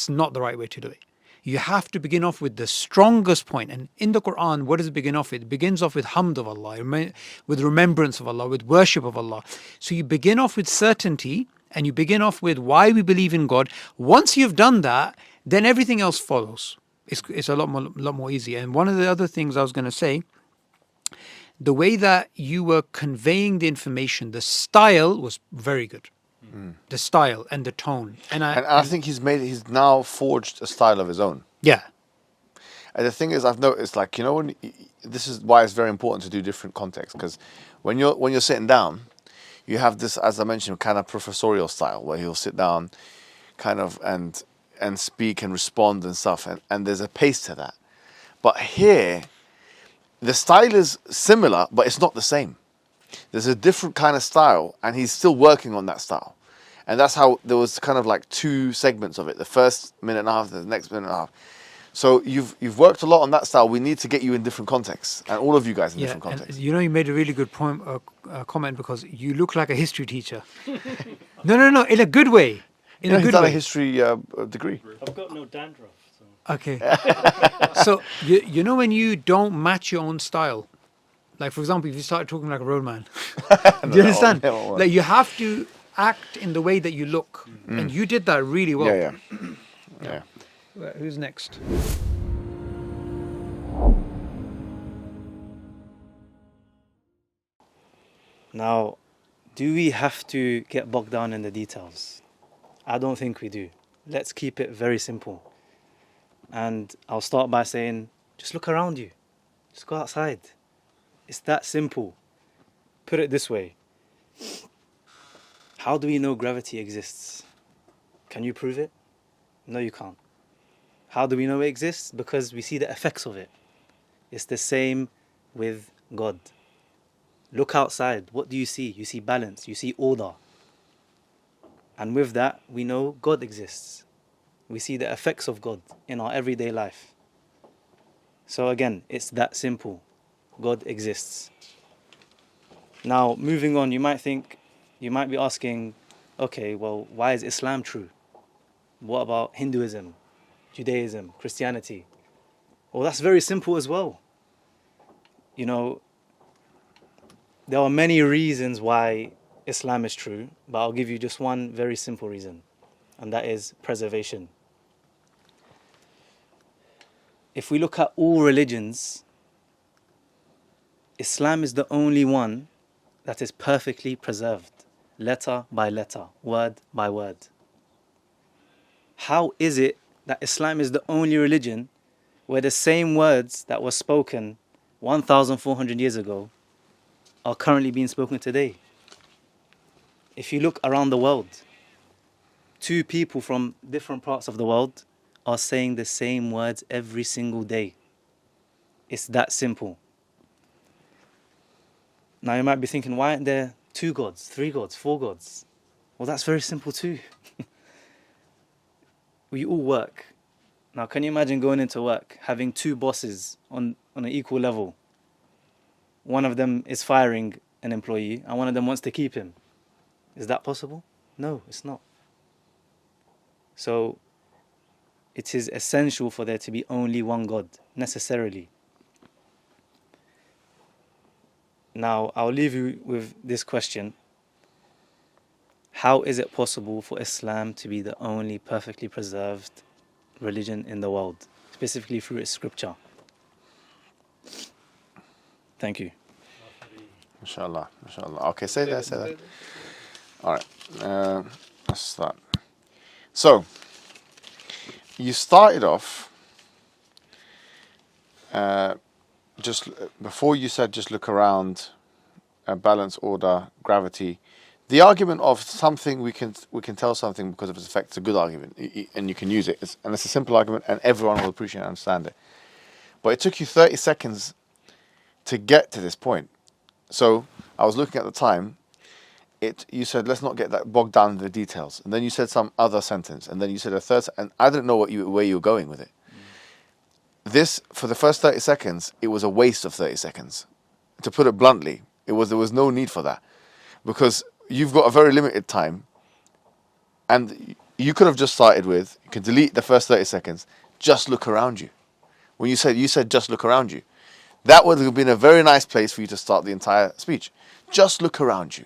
not the right way to do it. You have to begin off with the strongest point. And in the Quran, what does it begin off with? It begins off with hamd of Allah, with remembrance of Allah, with worship of Allah. So you begin off with certainty, and you begin off with why we believe in God. Once you've done that, then everything else follows. It's a lot more easy. And one of the other things I was going to say, the way that you were conveying the information, the style was very good. The style and the tone. And I think he's now forged a style of his own. Yeah. And the thing is, I've noticed, like, when this is why it's very important to do different contexts, because when you're sitting down, you have this, as I mentioned, kind of professorial style where he'll sit down, kind of and speak and respond and stuff, and there's a pace to that. But here, the style is similar, but it's not the same. There's a different kind of style, and he's still working on that style. And that's how there was kind of like two segments of it. The first minute and a half, the next minute and a half. So you've worked a lot on that style. We need to get you in different contexts, and all of you guys in different contexts. And you made a really good comment, because you look like a history teacher. No, in a good way. He's done a history degree. I've got no dandruff. So. Okay. So when you don't match your own style, like for example, if you start talking like a roadman, do you understand? Like you have to act in the way that you look, and you did that really well. Yeah. Who's next? Now, do we have to get bogged down in the details? I don't think we do. Let's keep it very simple. And I'll start by saying, just look around you. Just go outside. It's that simple. Put it this way. How do we know gravity exists? Can you prove it? No, you can't. How do we know it exists? Because we see the effects of it. It's the same with God. Look outside. What do you see? You see balance. You see order. And with that, we know God exists. We see the effects of God in our everyday life. So again, it's that simple. God exists. Now, moving on, you might be asking, okay, well, why is Islam true? What about Hinduism, Judaism, Christianity? Well, that's very simple as well. There are many reasons why Islam is true, but I'll give you just one very simple reason, and that is preservation. If we look at all religions, Islam is the only one that is perfectly preserved, letter by letter, word by word. How is it that Islam is the only religion where the same words that were spoken 1,400 years ago are currently being spoken today? If you look around the world, two people from different parts of the world are saying the same words every single day. It's that simple. Now you might be thinking, why aren't there 2 gods, 3 gods, 4 gods? Well, that's very simple too. We all work. Now, can you imagine going into work, having 2 bosses on an equal level? One of them is firing an employee and one of them wants to keep him. Is that possible? No, it's not. So, it is essential for there to be only one God, necessarily. Now, I'll leave you with this question. How is it possible for Islam to be the only perfectly preserved religion in the world, specifically through its scripture? Thank you. Inshallah, inshallah. Okay, say that. All right, let's start. So, you started off, just before you said just look around, balance, order, gravity. The argument of something we can tell something because of its effect is a good argument, and you can use it. And it's a simple argument, and everyone will appreciate and understand it. But it took you 30 seconds to get to this point. So I was looking at the time. You said, let's not get that bogged down in the details. And then you said some other sentence. And then you said a third, and I didn't know where you were going with it. This, for the first 30 seconds, it was a waste of 30 seconds. To put it bluntly, there was no need for that. Because you've got a very limited time. And you could have just started with, you can delete the first 30 seconds, just look around you. When you said just look around you. That would have been a very nice place for you to start the entire speech. Just look around you.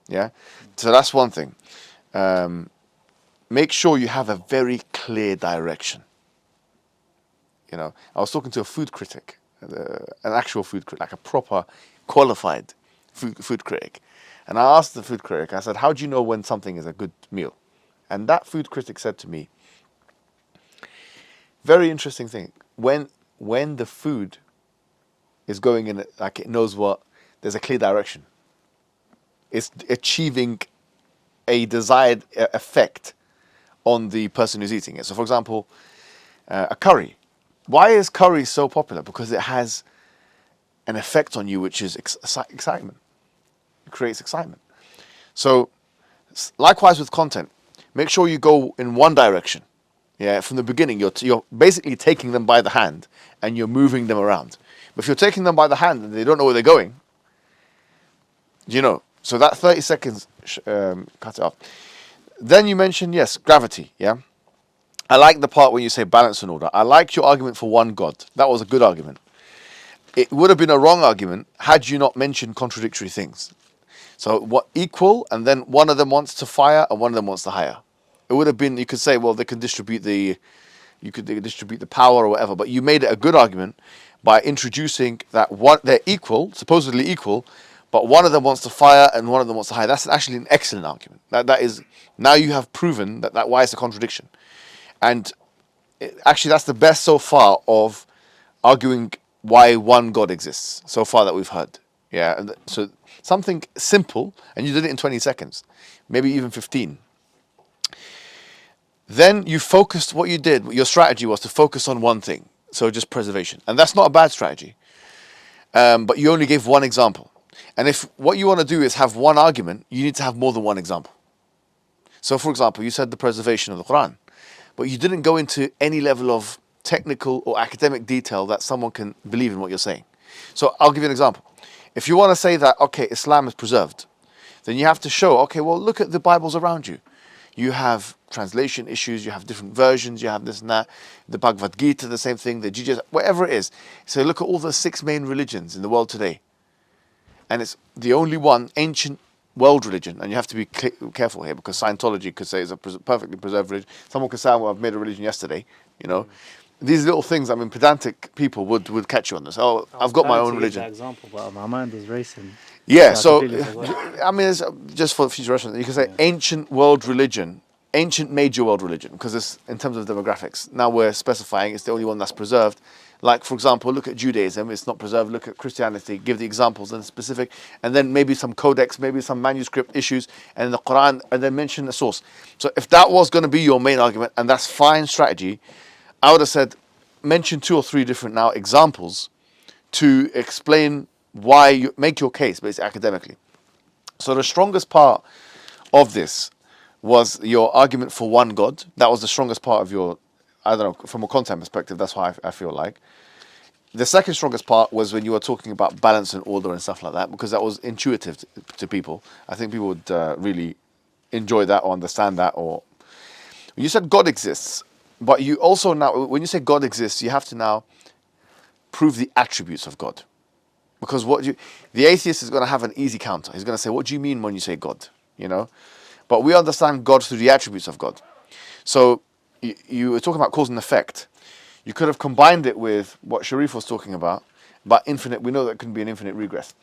Yeah, so that's one thing. Make sure you have a very clear direction. You know, I was talking to a food critic, an actual food critic, like a proper qualified food critic, and I asked the food critic, I said, "How do you know when something is a good meal?" And that food critic said to me, very interesting thing. When the food is going in, like it knows what, there's a clear direction. It's achieving a desired effect on the person who's eating it. So, for example, a curry. Why is curry so popular? Because it has an effect on you, which is excitement. It creates excitement. So, likewise with content, make sure you go in one direction. Yeah, from the beginning, you're basically taking them by the hand and you're moving them around. But if you're taking them by the hand and they don't know where they're going, you know. So that 30 seconds, cut it off. Then you mentioned, yes, gravity, yeah? I like the part when you say balance and order. I like your argument for one God. That was a good argument. It would have been a wrong argument had you not mentioned contradictory things. So what equal, and then one of them wants to fire and one of them wants to hire. It would have been, you could say, well, they can distribute the power or whatever, but you made it a good argument by introducing that they're equal, supposedly equal, but one of them wants to fire and one of them wants to hire. That's actually an excellent argument. That is, now you have proven that why it's a contradiction. And actually that's the best so far of arguing why one God exists, so far that we've heard. Yeah, and so something simple, and you did it in 20 seconds, maybe even 15. Then you focused, what you did, your strategy was to focus on one thing, so just preservation. And that's not a bad strategy, but you only gave one example. And if what you want to do is have one argument, you need to have more than one example. So, for example, you said the preservation of the Quran, but you didn't go into any level of technical or academic detail that someone can believe in what you're saying. So, I'll give you an example. If you want to say that, okay, Islam is preserved, then you have to show, okay, well, look at the Bibles around you. You have translation issues, you have different versions, you have this and that, the Bhagavad Gita, the same thing, the Jesus, whatever it is. So look at all the 6 main religions in the world today. and it's the only one ancient world religion, and you have to be careful here because Scientology could say it's a perfectly preserved religion. Someone could say, well, I've made a religion yesterday, you know. These little things, I mean, pedantic people would catch you on this. Oh, I've got my own religion. That example, but my mind was racing. Yeah, I so, completely forgot. I mean, it's just for future reference, you can say ancient world religion, ancient major world religion, because it's in terms of demographics. Now we're specifying it's the only one that's preserved. Like, for example, look at Judaism, it's not preserved. Look at Christianity, give the examples and specific, and then maybe some codex, maybe some manuscript issues, and the Quran, and then mention the source. So if that was going to be your main argument, and that's fine strategy, I would have said, mention 2 or 3 different now examples to explain why you make your case, basically academically. So the strongest part of this was your argument for one God. That was the strongest part of your, I don't know, from a content perspective, that's why I feel like. The second strongest part was when you were talking about balance and order and stuff like that, because that was intuitive to people. I think people would really enjoy that or understand that. Or you said God exists, but you also now, when you say God exists, you have to now prove the attributes of God. Because the atheist is going to have an easy counter. He's going to say, what do you mean when you say God? You know? But we understand God through the attributes of God. So you were talking about cause and effect. You could have combined it with what Sharif was talking about infinite. We know that can be an infinite regress.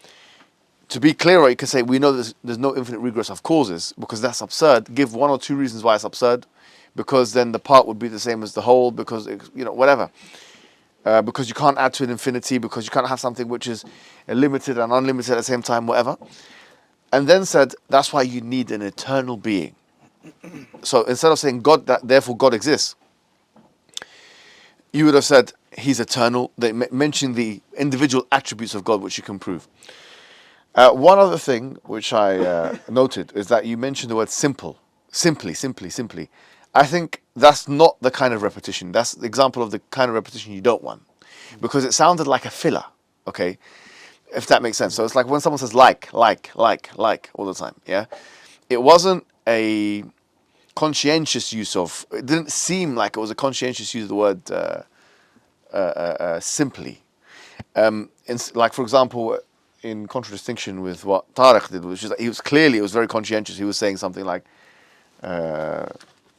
To be clearer, you can say we know there's no infinite regress of causes because that's absurd. Give 1 or 2 reasons why it's absurd, because then the part would be the same as the whole. Because whatever. Because you can't add to an infinity. Because you can't have something which is limited and unlimited at the same time. Whatever. And then said that's why you need an eternal being. So instead of saying God, therefore God exists, you would have said He's eternal. They mention the individual attributes of God which you can prove. One other thing which I noted is that you mentioned the word simple. Simply. I think that's not the kind of repetition. That's the example of the kind of repetition you don't want. Because it sounded like a filler, okay? If that makes sense. So it's like when someone says like all the time, yeah? It wasn't a conscientious use of, it didn't seem like it was a conscientious use of the word simply. Like, for example, in contradistinction with what Tariq did, which is that it was very conscientious. He was saying something like, I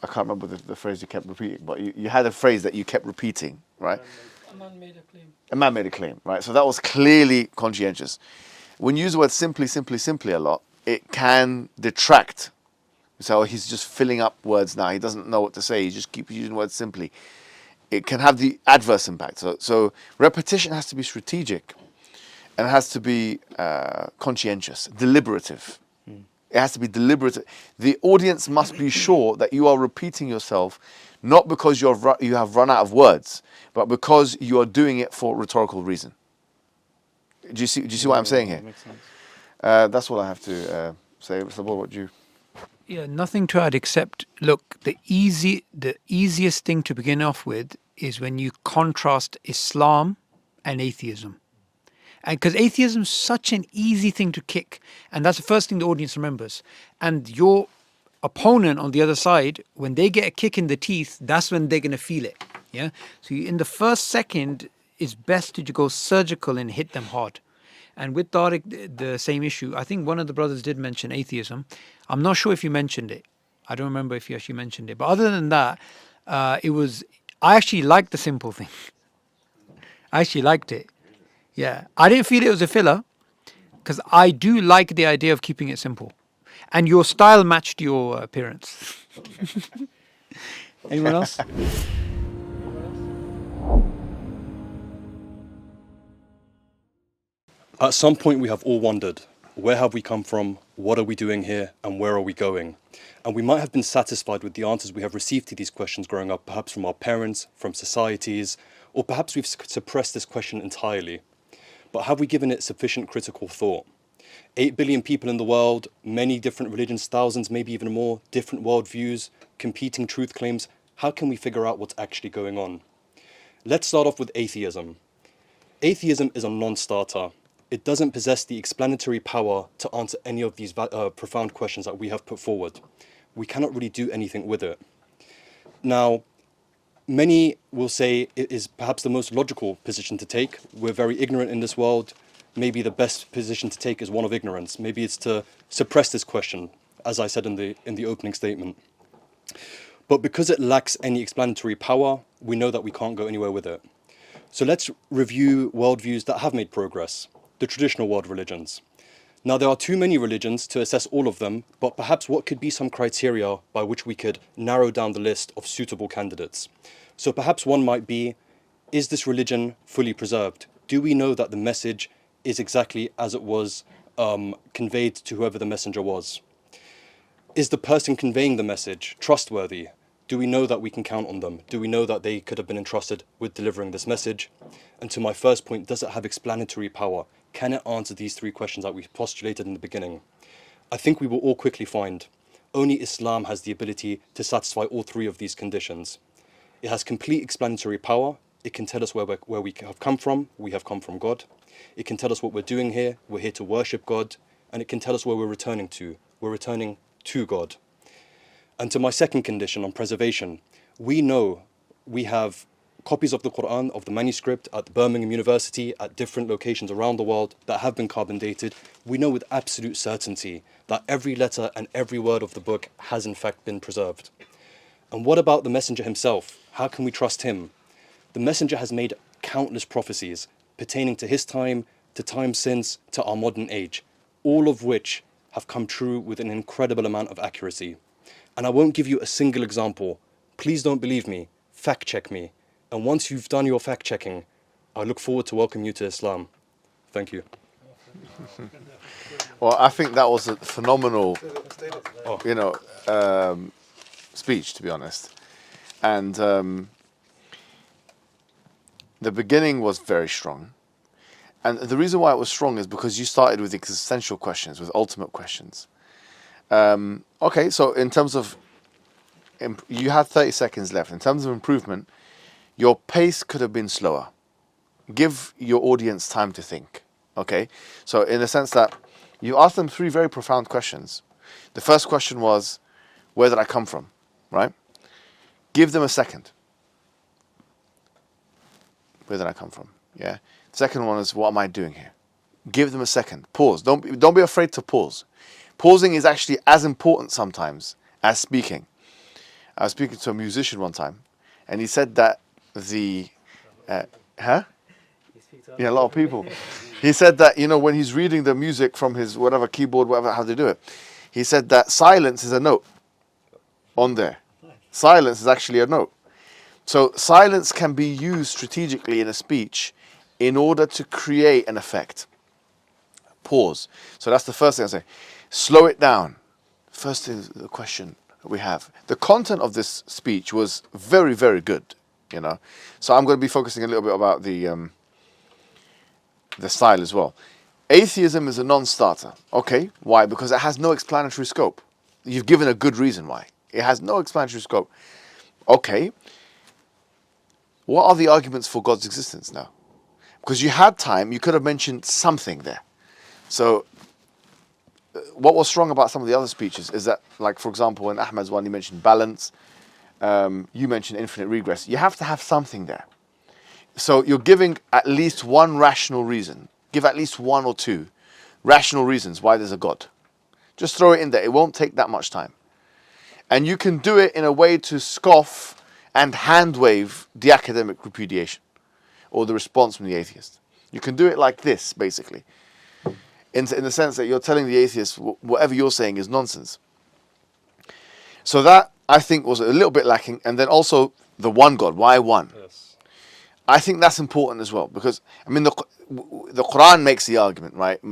can't remember the phrase you kept repeating, but you had a phrase that you kept repeating, right? A man made a claim. A man made a claim, right? So that was clearly conscientious. When you use the word simply a lot, it can detract. So he's just filling up words now. He doesn't know what to say. He just keeps using words simply. It can have the adverse impact. So repetition has to be strategic, and it has to be conscientious, deliberative. It has to be deliberate. The audience must be sure that you are repeating yourself, not because you have run out of words, but because you are doing it for rhetorical reason. Do you see what I'm saying here? Makes sense. That's all I have to say. Sabol, what do you? Yeah, nothing to add except, look, the easiest thing to begin off with is when you contrast Islam and atheism. And because atheism is such an easy thing to kick, and that's the first thing the audience remembers. And your opponent on the other side, when they get a kick in the teeth, that's when they're going to feel it. Yeah. So in the first second, it's best to go surgical and hit them hard. And with Tariq, the same issue. I think one of the brothers did mention atheism. I'm not sure if you mentioned it. I don't remember if you actually mentioned it. But other than that, I actually liked the simple thing. I actually liked it. Yeah. I didn't feel it was a filler because I do like the idea of keeping it simple. And your style matched your appearance. Anyone else? At some point, we have all wondered, where have we come from, what are we doing here, and where are we going? And we might have been satisfied with the answers we have received to these questions growing up, perhaps from our parents, from societies, or perhaps we've suppressed this question entirely. But have we given it sufficient critical thought? 8 billion people in the world, many different religions, thousands, maybe even more, different worldviews, competing truth claims. How can we figure out what's actually going on? Let's start off with atheism. Atheism is a non-starter. It doesn't possess the explanatory power to answer any of these profound questions that we have put forward. We cannot really do anything with it. Now, many will say it is perhaps the most logical position to take. We're very ignorant in this world. maybe the best position to take is one of ignorance. Maybe it's to suppress this question, as I said in the opening statement. But because it lacks any explanatory power, we know that we can't go anywhere with it. So let's review worldviews that have made progress, the traditional world religions. Now, there are too many religions to assess all of them, but perhaps what could be some criteria by which we could narrow down the list of suitable candidates? So perhaps one might be, is this religion fully preserved? Do we know that the message is exactly as it was conveyed to whoever the messenger was? Is the person conveying the message trustworthy? Do we know that we can count on them? Do we know that they could have been entrusted with delivering this message? And to my first point, does it have explanatory power? Can it answer these three questions that we postulated in the beginning? I think we will all quickly find only Islam has the ability to satisfy all three of these conditions. It has complete explanatory power. It can tell us where we have come from. We have come from God. It can tell us what we're doing here. We're here to worship God. And it can tell us where we're returning to. We're returning to God. And to my second condition on preservation, we know we have copies of the Quran, of the manuscript at Birmingham University, at different locations around the world that have been carbon dated. We know with absolute certainty that every letter and every word of the book has in fact been preserved. And what about the messenger himself? How can we trust him? The messenger has made countless prophecies pertaining to his time, to time since, to our modern age, all of which have come true with an incredible amount of accuracy. And I won't give you a single example. Please don't believe me. Fact check me. And once you've done your fact checking, I look forward to welcoming you to Islam. Thank you. Well, I think that was a phenomenal, speech, to be honest. And the beginning was very strong. And the reason why it was strong is because you started with existential questions, with ultimate questions. Okay, so in terms of, you had 30 seconds left. In terms of improvement, your pace could have been slower. Give your audience time to think. Okay, so in the sense that you asked them three very profound questions. The first question was, where did I come from? Right? Give them a second. Where did I come from? Yeah. Second one is, what am I doing here? Give them a second. Pause. Don't be afraid to pause. Pausing is actually as important sometimes as speaking. I was speaking to a musician one time, and he said that a lot of people. He said that, when he's reading the music from his whatever keyboard, whatever, how they do it, he said that silence is a note on there. Silence is actually a note. So silence can be used strategically in a speech in order to create an effect. Pause. So that's the first thing I say. Slow it down. First is the question that we have. The content of this speech was very, very good. So I'm going to be focusing a little bit about the style as well. Atheism is a non-starter. Okay, why? Because it has no explanatory scope. You've given a good reason why. It has no explanatory scope. Okay, what are the arguments for God's existence now? Because you had time, you could have mentioned something there. So what was strong about some of the other speeches is that, like, for example, in Ahmad's one, he mentioned balance. You mentioned infinite regress. You have to have something there. So you're giving at least one rational reason. Give at least one or two rational reasons why there's a God. Just throw it in there. It won't take that much time. And you can do it in a way to scoff and hand wave the academic repudiation or the response from the atheist. You can do it like this, basically. In the sense that you're telling the atheist whatever you're saying is nonsense. So that, I think, was a little bit lacking. And then also the one God. Why one? Yes. I think that's important as well. Because, the Quran makes the argument, right? The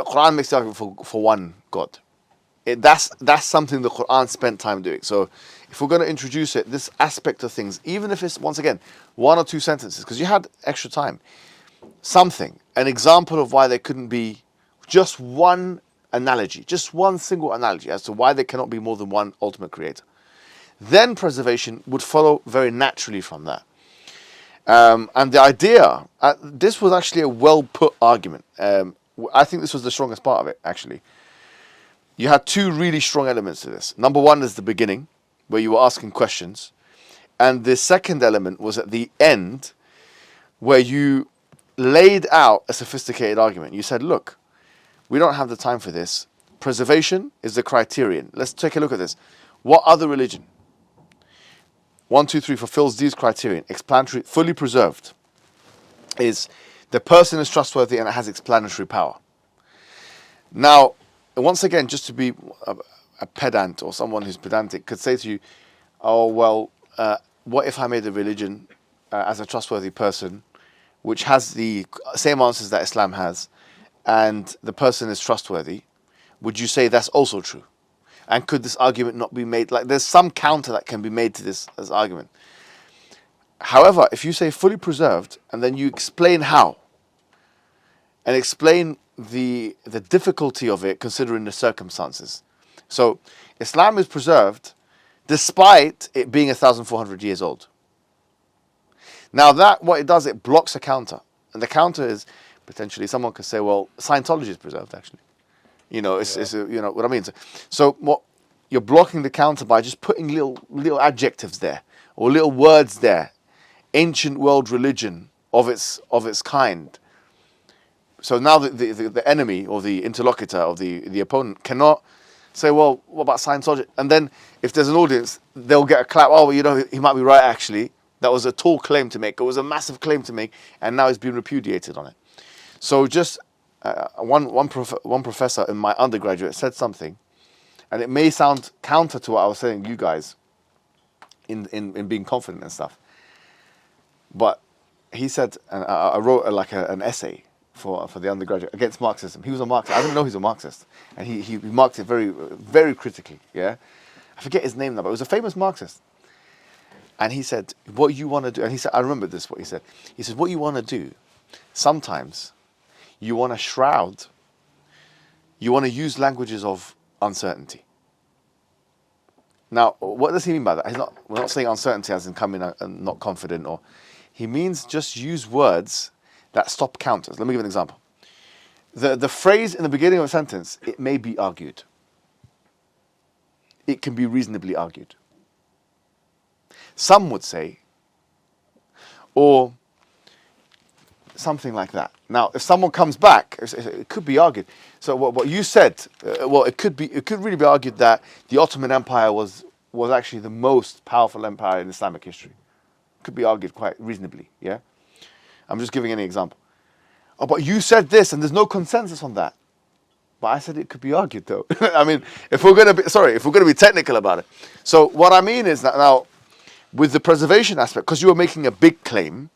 Quran makes the argument for one God. That's something the Quran spent time doing. So if we're going to introduce it, this aspect of things, even if it's, once again, one or two sentences, because you had extra time, something, an example of why there couldn't be just one analogy, just one single analogy as to why there cannot be more than one ultimate creator. Then preservation would follow very naturally from that. And the idea, this was actually a well-put argument. I think this was the strongest part of it, actually. You had two really strong elements to this. Number one is the beginning, where you were asking questions. And the second element was at the end, where you laid out a sophisticated argument. You said, look, we don't have the time for this. Preservation is the criterion. Let's take a look at this. What other religion, 1, 2, 3, fulfills these criterion? Explanatory, fully preserved, is the person is trustworthy and it has explanatory power. Now, once again, just to be a pedant or someone who's pedantic could say to you, oh, well, what if I made a religion as a trustworthy person which has the same answers that Islam has, and the person is trustworthy? Would you say that's also true? And could this argument not be made? Like, there's some counter that can be made to this as argument. However, if you say fully preserved, and then you explain how, and explain the difficulty of it considering the circumstances. So, Islam is preserved despite it being 1,400 years old. Now that, what it does, it blocks a counter. And the counter is, potentially, someone could say, well, Scientology is preserved, actually. You know, you know what I mean? So what you're blocking the counter by just putting little adjectives there, or little words there. Ancient world religion of its kind. So now the enemy or the interlocutor or the opponent cannot say, well, what about Scientology? And then if there's an audience, they'll get a clap. Oh, well, you know, he might be right, actually. That was a tall claim to make. It was a massive claim to make, and now he's been repudiated on it. So just one professor in my undergraduate said something, and it may sound counter to what I was saying to you guys in being confident and stuff. But he said, and I wrote an essay for the undergraduate against Marxism. He was a Marxist. I didn't know he was a Marxist, and he marked it very, very critically. Yeah, I forget his name now, but it was a famous Marxist. And he said, "What you want to do?" And he said, "I remember this. What he said. He said, what you want to do, sometimes, you want to shroud. You want to use languages of uncertainty." Now, what does he mean by that? We're not saying uncertainty as in coming and not confident, or he means just use words that stop counters. Let me give an example. The phrase in the beginning of a sentence, it may be argued. It can be reasonably argued. Some would say, or something like that. Now, if someone comes back, it could be argued. So what you said, it could really be argued that the Ottoman Empire was actually the most powerful empire in Islamic history. Could be argued quite reasonably, yeah? I'm just giving an example. Oh, but you said this, and there's no consensus on that. But I said it could be argued, though. I mean, if we're going to be technical about it. So what I mean is that now, with the preservation aspect, because you were making a big claim,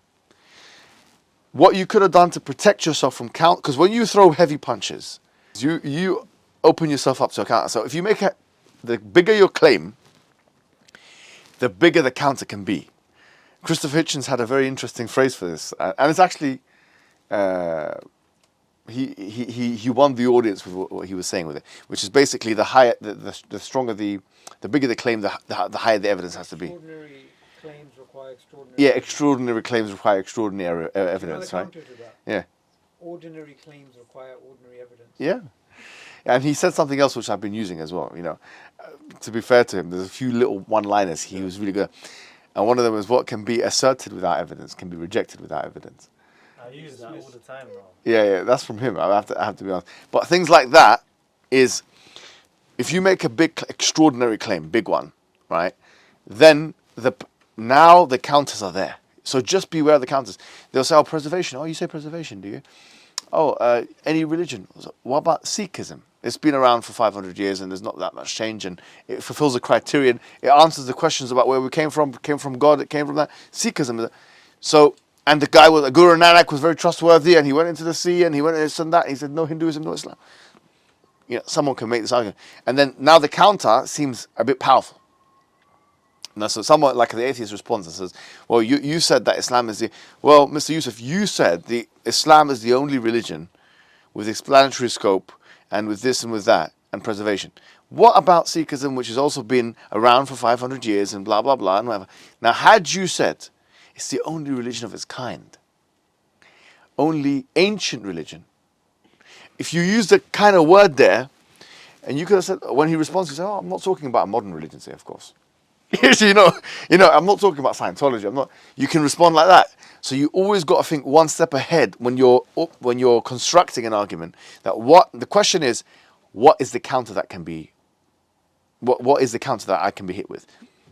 what you could have done to protect yourself from count, because when you throw heavy punches, you open yourself up to a counter. So if you make the bigger your claim, the bigger the counter can be. Christopher Hitchens had a very interesting phrase for this, and it's actually he won the audience with what he was saying with it, which is basically the higher, the stronger the bigger the claim, the higher the evidence has to be. Extraordinary claims require extraordinary. Yeah, extraordinary claims require extraordinary evidence, right? Counter to that. Yeah. Ordinary claims require ordinary evidence. Yeah. And he said something else which I've been using as well. You know, to be fair to him, there's a few little one-liners he was really good. And one of them is, what can be asserted without evidence can be rejected without evidence. I use that all the time, bro. Yeah, that's from him. I have to be honest. But things like that is, if you make a big, extraordinary claim, big one, right? Then now the counters are there. So just beware of the counters. They'll say, "Oh, preservation. Oh, you say preservation, do you? Oh, any religion. What about Sikhism? It's been around for 500 years and there's not that much change, and it fulfills the criterion. It answers the questions about where we came from. It came from God. It came from that. Sikhism. So, and the guy with Guru Nanak was very trustworthy, and he went into the sea and he went this and that. He said, no Hinduism, no Islam. You know, someone can make this argument. And then now the counter seems a bit powerful. Now, so someone like the atheist responds and says, well, you said that Islam is well, Mr. Yusuf, you said Islam is the only religion with explanatory scope and with this and with that and preservation. What about Sikhism, which has also been around for 500 years and blah, blah, blah, and whatever. Now, had you said it's the only religion of its kind, only ancient religion, if you use the kind of word there, and you could have said, when he responds, he said, oh, I'm not talking about a modern religion, say, of course. You know, I'm not talking about Scientology. I'm not. You can respond like that. So you always got to think one step ahead when you're constructing an argument. The question is, what is the counter that can be? What is the counter that I can be hit with?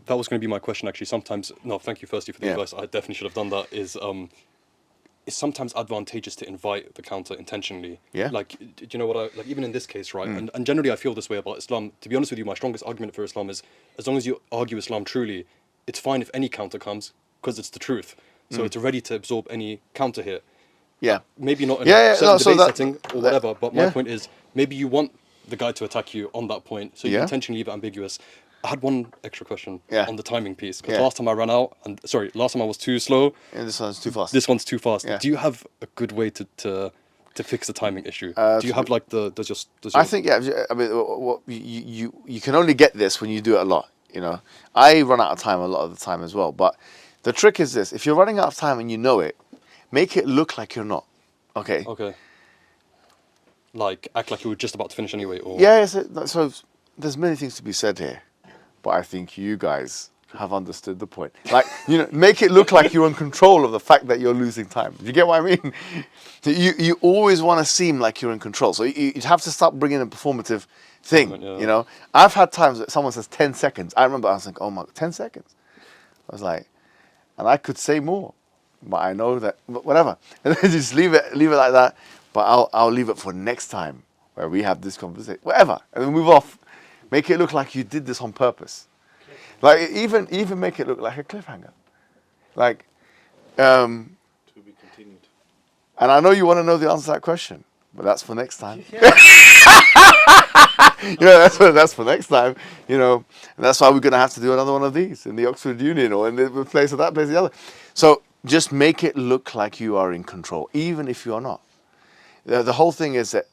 That was going to be my question, actually. Sometimes, no, thank you firstly for the advice. I definitely should have done that. It's sometimes advantageous to invite the counter intentionally. Yeah. Like, do you know what like even in this case, right? And generally I feel this way about Islam. To be honest with you, my strongest argument for Islam is, as long as you argue Islam truly, it's fine if any counter comes, because it's the truth. So it's ready to absorb any counter hit. Yeah. Maybe not in a certain debate setting or whatever, but my yeah. point is, maybe you want the guy to attack you on that point, so you intentionally leave it ambiguous. I had one extra question on the timing piece, because last time I ran out, last time I was too slow. And this one's too fast. This one's too fast. Yeah. Do you have a good way to fix the timing issue? Do you have like does your I think, I mean, you can only get this when you do it a lot, you know. I run out of time a lot of the time as well, but the trick is this: if you're running out of time and you know it, make it look like you're not. Okay. Okay. Like act like you were just about to finish anyway, or So there's many things to be said here, but I think you guys have understood the point. Like, you know, make it look like you're in control of the fact that you're losing time. Do you get what I mean? You always want to seem like you're in control. So you'd have to start bringing a performative thing, you know. I've had times that someone says 10 seconds. I remember I was like, oh my, 10 seconds? I was like, and I could say more, but I know that, whatever. And then just leave it like that. But I'll leave it for next time where we have this conversation, whatever, and then move off. Make it look like you did this on purpose. Like even make it look like a cliffhanger. Like, To be continued. and I know you want to know the answer to that question, but that's for next time. You know, that's for next time. You know, and that's why we're going to have to do another one of these in the Oxford Union or in the place of that place, the other. So just make it look like you are in control, even if you are not. The whole thing is that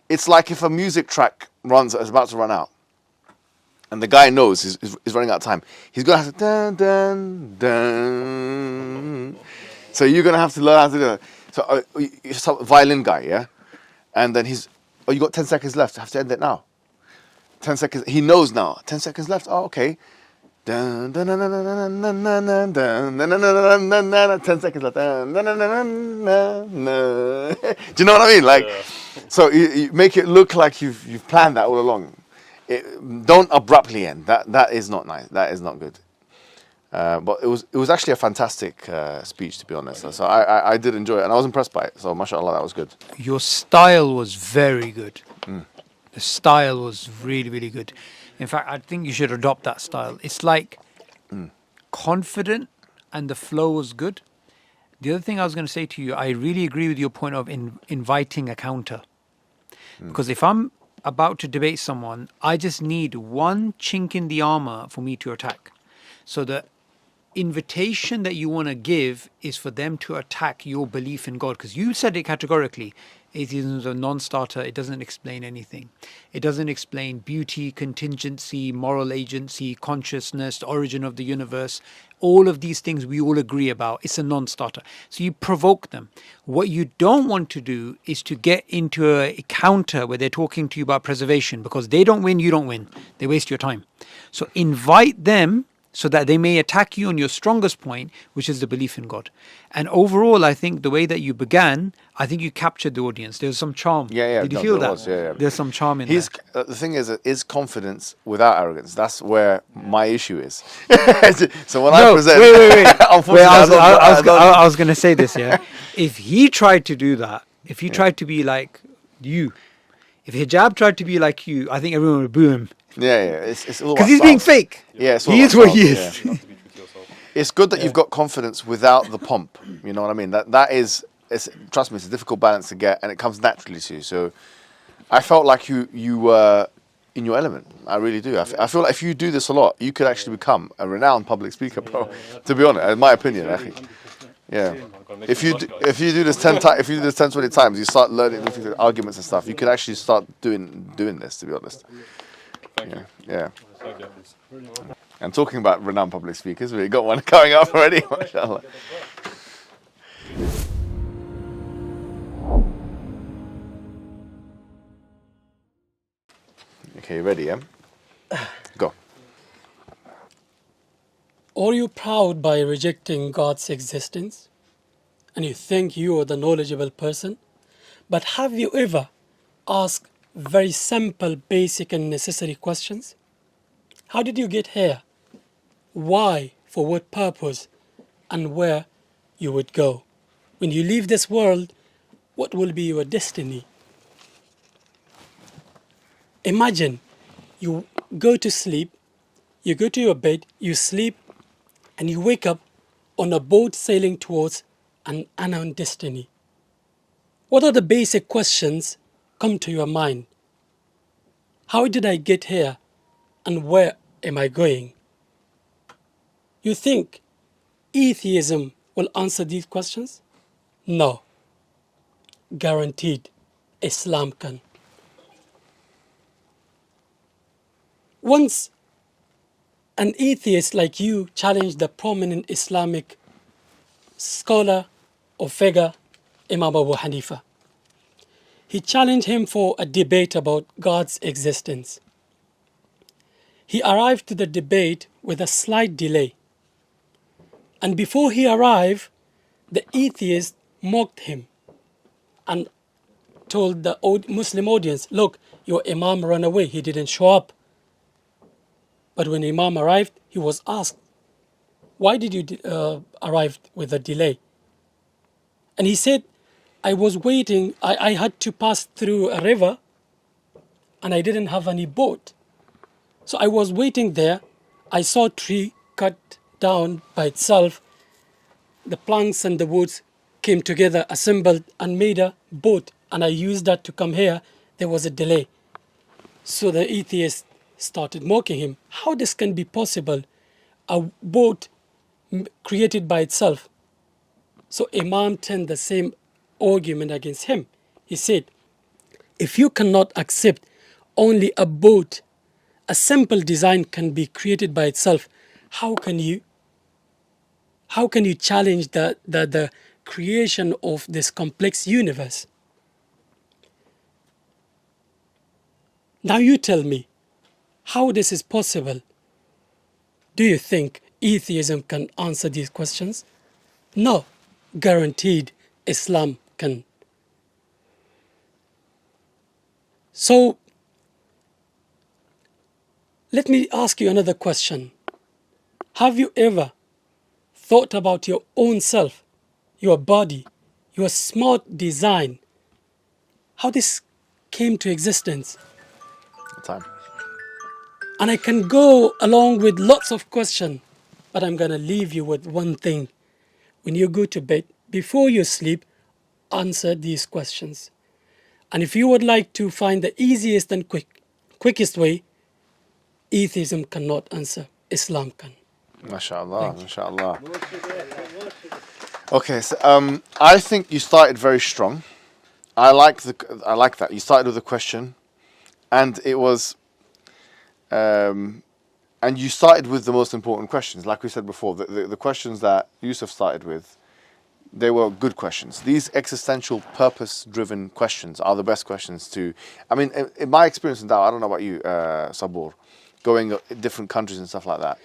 it's like if a music track is about to run out, and the guy knows he's running out of time. He's going to have to dun dun dun. So you're going to have to learn how to do that. So you're some violin guy, yeah, and then you got 10 seconds left. I have to end it now. 10 seconds. He knows now. 10 seconds left. Oh, okay. Dun, dun, dun, dun, dun, dun, dun, dun, dun, dun, dun, dun, dun, 10 seconds left. Dun, dun, dun, dun, dun, dun. Do you know what I mean? Like, so you make it look like you've planned that all along. Don't abruptly end. That is not nice. That is not good. But it was actually a fantastic speech, to be honest. So I did enjoy it, and I was impressed by it. So mashallah, that was good. Your style was very good. The style was really, really good. In fact, I think you should adopt that style. It's like confident, and the flow was good. The other thing I was going to say to you, I really agree with your point of inviting a counter. Because if I'm about to debate someone, I just need one chink in the armor for me to attack. So the invitation that you want to give is for them to attack your belief in God. Because you said it categorically. Atheism is a non-starter. It doesn't explain anything. It doesn't explain beauty, contingency, moral agency, consciousness, the origin of the universe. All of these things we all agree about. It's a non-starter. So you provoke them. What you don't want to do is to get into a counter where they're talking to you about preservation, because they don't win, you don't win. They waste your time. So invite them so that they may attack you on your strongest point, which is the belief in God. And overall, I think the way that you began, I think you captured the audience. There's some charm. Yeah. Did you feel that? Was, yeah. There's some charm in there. The thing is confidence without arrogance. That's where my issue is. So when I present... Wait. Unfortunately, I was going to say this, yeah. If he tried to do that, if he tried to be like you, if Hijab tried to be like you, I think everyone would boo him. Yeah. It's all because he's being fake. Yeah, he is what he is. Yeah. It's good that you've got confidence without the pomp. You know what I mean? That is, trust me, it's a difficult balance to get, and it comes naturally to you. So I felt like you were in your element. I really do. I feel like if you do this a lot, you could actually become a renowned public speaker, bro. To be honest, in my opinion, actually. Yeah. If you do this 10 times, if you do this 10, 20 times, you start learning arguments and stuff. You could actually start doing this. To be honest. Yeah. And talking about renowned public speakers, we got one coming up already, mashallah. Okay, ready, yeah? Go. Are you proud by rejecting God's existence? And you think you are the knowledgeable person? But have you ever asked very simple, basic, and necessary questions? How did you get here? Why? For what purpose? And where you would go? When you leave this world, what will be your destiny? Imagine you go to sleep, you go to your bed, you sleep, and you wake up on a boat sailing towards an unknown destiny. What are the basic questions come to your mind? How did I get here? And where am I going? You think atheism will answer these questions? No. Guaranteed, Islam can. Once an atheist like you challenged the prominent Islamic scholar or figure, Imam Abu Hanifa. He challenged him for a debate about God's existence. He arrived to the debate with a slight delay. And before he arrived, the atheist mocked him and told the Muslim audience, look, your Imam ran away, he didn't show up. But when Imam arrived, he was asked, why did you arrive with a delay? And he said, I was waiting, I had to pass through a river and I didn't have any boat. So I was waiting there, I saw a tree cut down by itself, the planks and the woods came together, assembled and made a boat, and I used that to come here. There was a delay. So the atheist started mocking him. How this can be possible? A boat created by itself. So Imam turned the same argument against him. He said, if you cannot accept only a boat, a simple design can be created by itself, how can you challenge the creation of this complex universe? Now you tell me how this is possible. Do you think atheism can answer these questions? No, guaranteed Islam can. So let me ask you another question. Have you ever thought about your own self, your body, your smart design, how this came to existence? Time. And I can go along with lots of questions, but I'm going to leave you with one thing. When you go to bed, before you sleep, answer these questions. And if you would like to find the easiest and quickest way, atheism cannot answer, Islam can. MashaAllah, MashaAllah. Okay, so I think you started very strong. I like that. You started with a question, and it was, and you started with the most important questions. Like we said before, the questions that Yusuf started with, they were good questions. These existential, purpose-driven questions are the best questions to. I mean, in my experience in Dawah, I don't know about you, Sabur, going in different countries and stuff like that.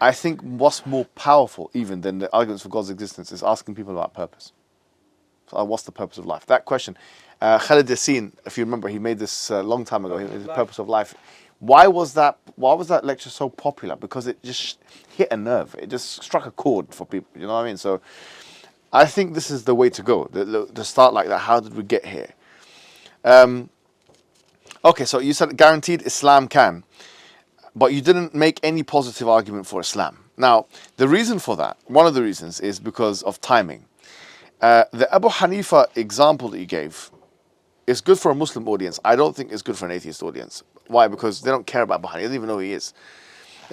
I think what's more powerful even than the arguments for God's existence is asking people about purpose. So what's the purpose of life? That question, Khalid Yassine, if you remember, he made this a long time ago. The purpose of life. Why was that lecture so popular? Because it just hit a nerve. It just struck a chord for people. You know what I mean? So I think this is the way to go. To start like that. How did we get here? Okay, so you said guaranteed Islam can. But you didn't make any positive argument for Islam. Now, the reason for that, one of the reasons, is because of timing. The Abu Hanifa example that you gave is good for a Muslim audience. I don't think it's good for an atheist audience. Why? Because they don't care about Abu Hanifa. They don't even know who he is.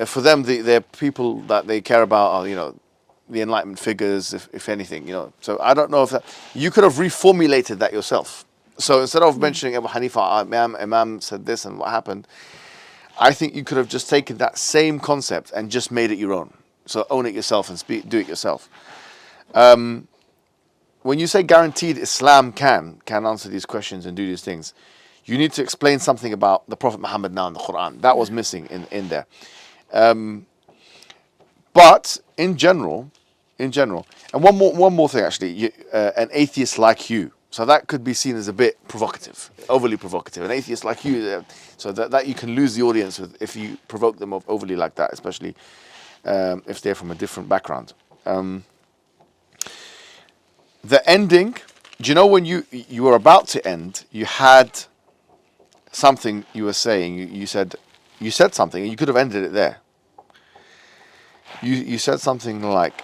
For them, the people that they care about are, the Enlightenment figures, if anything, So I don't know if you could have reformulated that yourself. So instead of mentioning Abu Hanifa, Imam said this and what happened, I think you could have just taken that same concept and just made it your own. So own it yourself and do it yourself. When you say guaranteed Islam can answer these questions and do these things, you need to explain something about the Prophet Muhammad now in the Quran. That was missing in there. But in general, and one more thing actually, an atheist like you. So that could be seen as a bit provocative, overly provocative. An atheist like you, so that you can lose the audience with if you provoke them overly like that, especially if they're from a different background. The ending, do you know when you were about to end, you had something you were saying. You said something, and you could have ended it there. You said something like,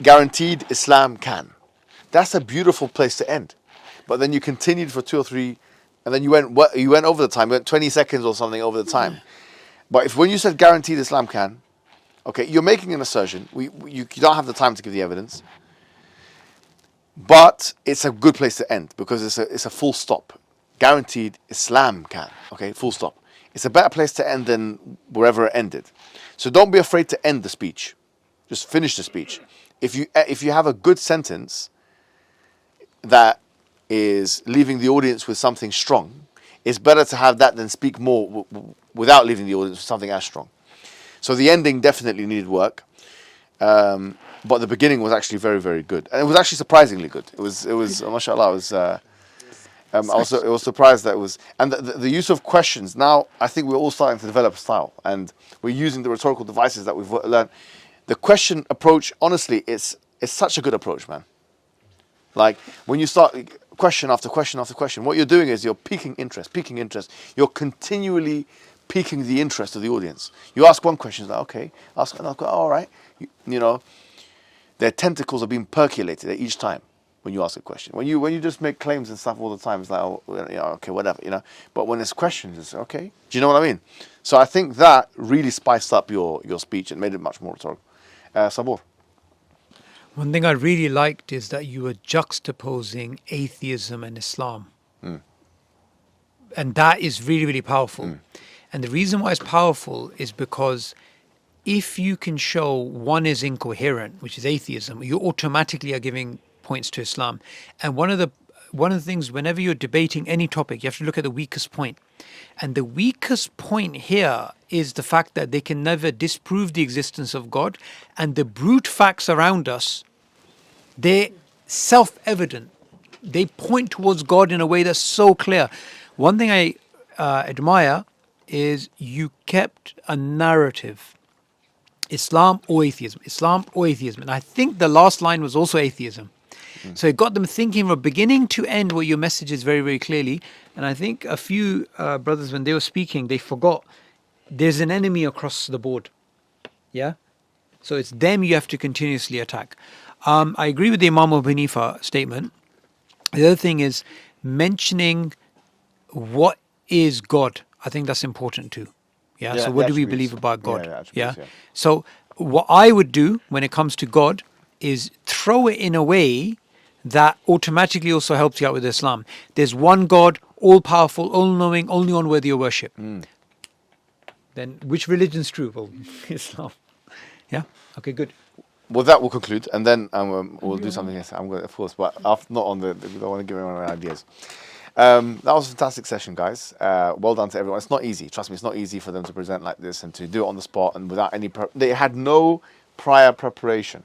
"Guaranteed Islam can." That's a beautiful place to end. But then you continued for 2 or 3, and then you went over the time. You went 20 seconds or something over the time. But when you said "guaranteed Islam can," okay, you're making an assertion. You don't have the time to give the evidence. But it's a good place to end because it's a full stop. Guaranteed Islam can. Okay, full stop. It's a better place to end than wherever it ended. So don't be afraid to end the speech. Just finish the speech. If you have a good sentence that is leaving the audience with something strong, it's better to have that than speak more without leaving the audience with something as strong. So the ending definitely needed work. But the beginning was actually very, very good, and it was actually surprisingly good. It was, mashallah. It was surprised that it was, and the use of questions. Now I think we're all starting to develop a style, and we're using the rhetorical devices that we've learned. The question approach, honestly, it's such a good approach, man. Like when you start question after question after question, what you're doing is you're piquing interest. You're continually piquing the interest of the audience. You ask one question, like, okay, ask another, all right, you know. Their tentacles are being percolated at each time when you ask a question. When you just make claims and stuff all the time, it's like, oh, you know, okay, whatever, you know. But when it's questions, it's okay. Do you know what I mean? So I think that really spiced up your speech and made it much more rhetorical. Sabur. One thing I really liked is that you were juxtaposing atheism and Islam. And that is really, really powerful. And the reason why it's powerful is because if you can show one is incoherent, which is atheism, you automatically are giving points to Islam. And one of the things, whenever you're debating any topic, you have to look at the weakest point. And the weakest point here is the fact that they can never disprove the existence of God. And the brute facts around us, they're self-evident. They point towards God in a way that's so clear. One thing I admire is you kept a narrative. Islam or atheism, Islam or atheism. And I think the last line was also atheism. So it got them thinking from beginning to end what your message is very, very clearly. And I think a few brothers, when they were speaking, they forgot there's an enemy across the board. Yeah? So it's them you have to continuously attack. I agree with the Imam Abu Hanifa statement. The other thing is mentioning what is God. I think that's important too. Yeah. So what do we believe about God? Yeah. So what I would do when it comes to God is throw it in a way that automatically also helps you out with Islam. There's one God, all powerful, all knowing, only one worthy of worship. Then which religion's true? Well, Islam. Yeah. Okay. Good. Well, that will conclude, and then we'll do something else. I'm going, of course, but not on the. We don't want to give anyone ideas. That was a fantastic session, guys. Well done to everyone. It's not easy. Trust me, it's not easy for them to present like this and to do it on the spot and without any... They had no prior preparation.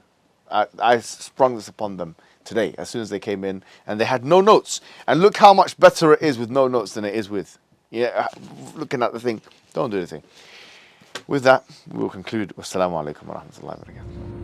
I sprung this upon them today as soon as they came in, and they had no notes. And look how much better it is with no notes than it is with... Yeah, looking at the thing. Don't do anything. With that, we will conclude. Wassalamu alaikum wa rahmatullahi wa barakatuh.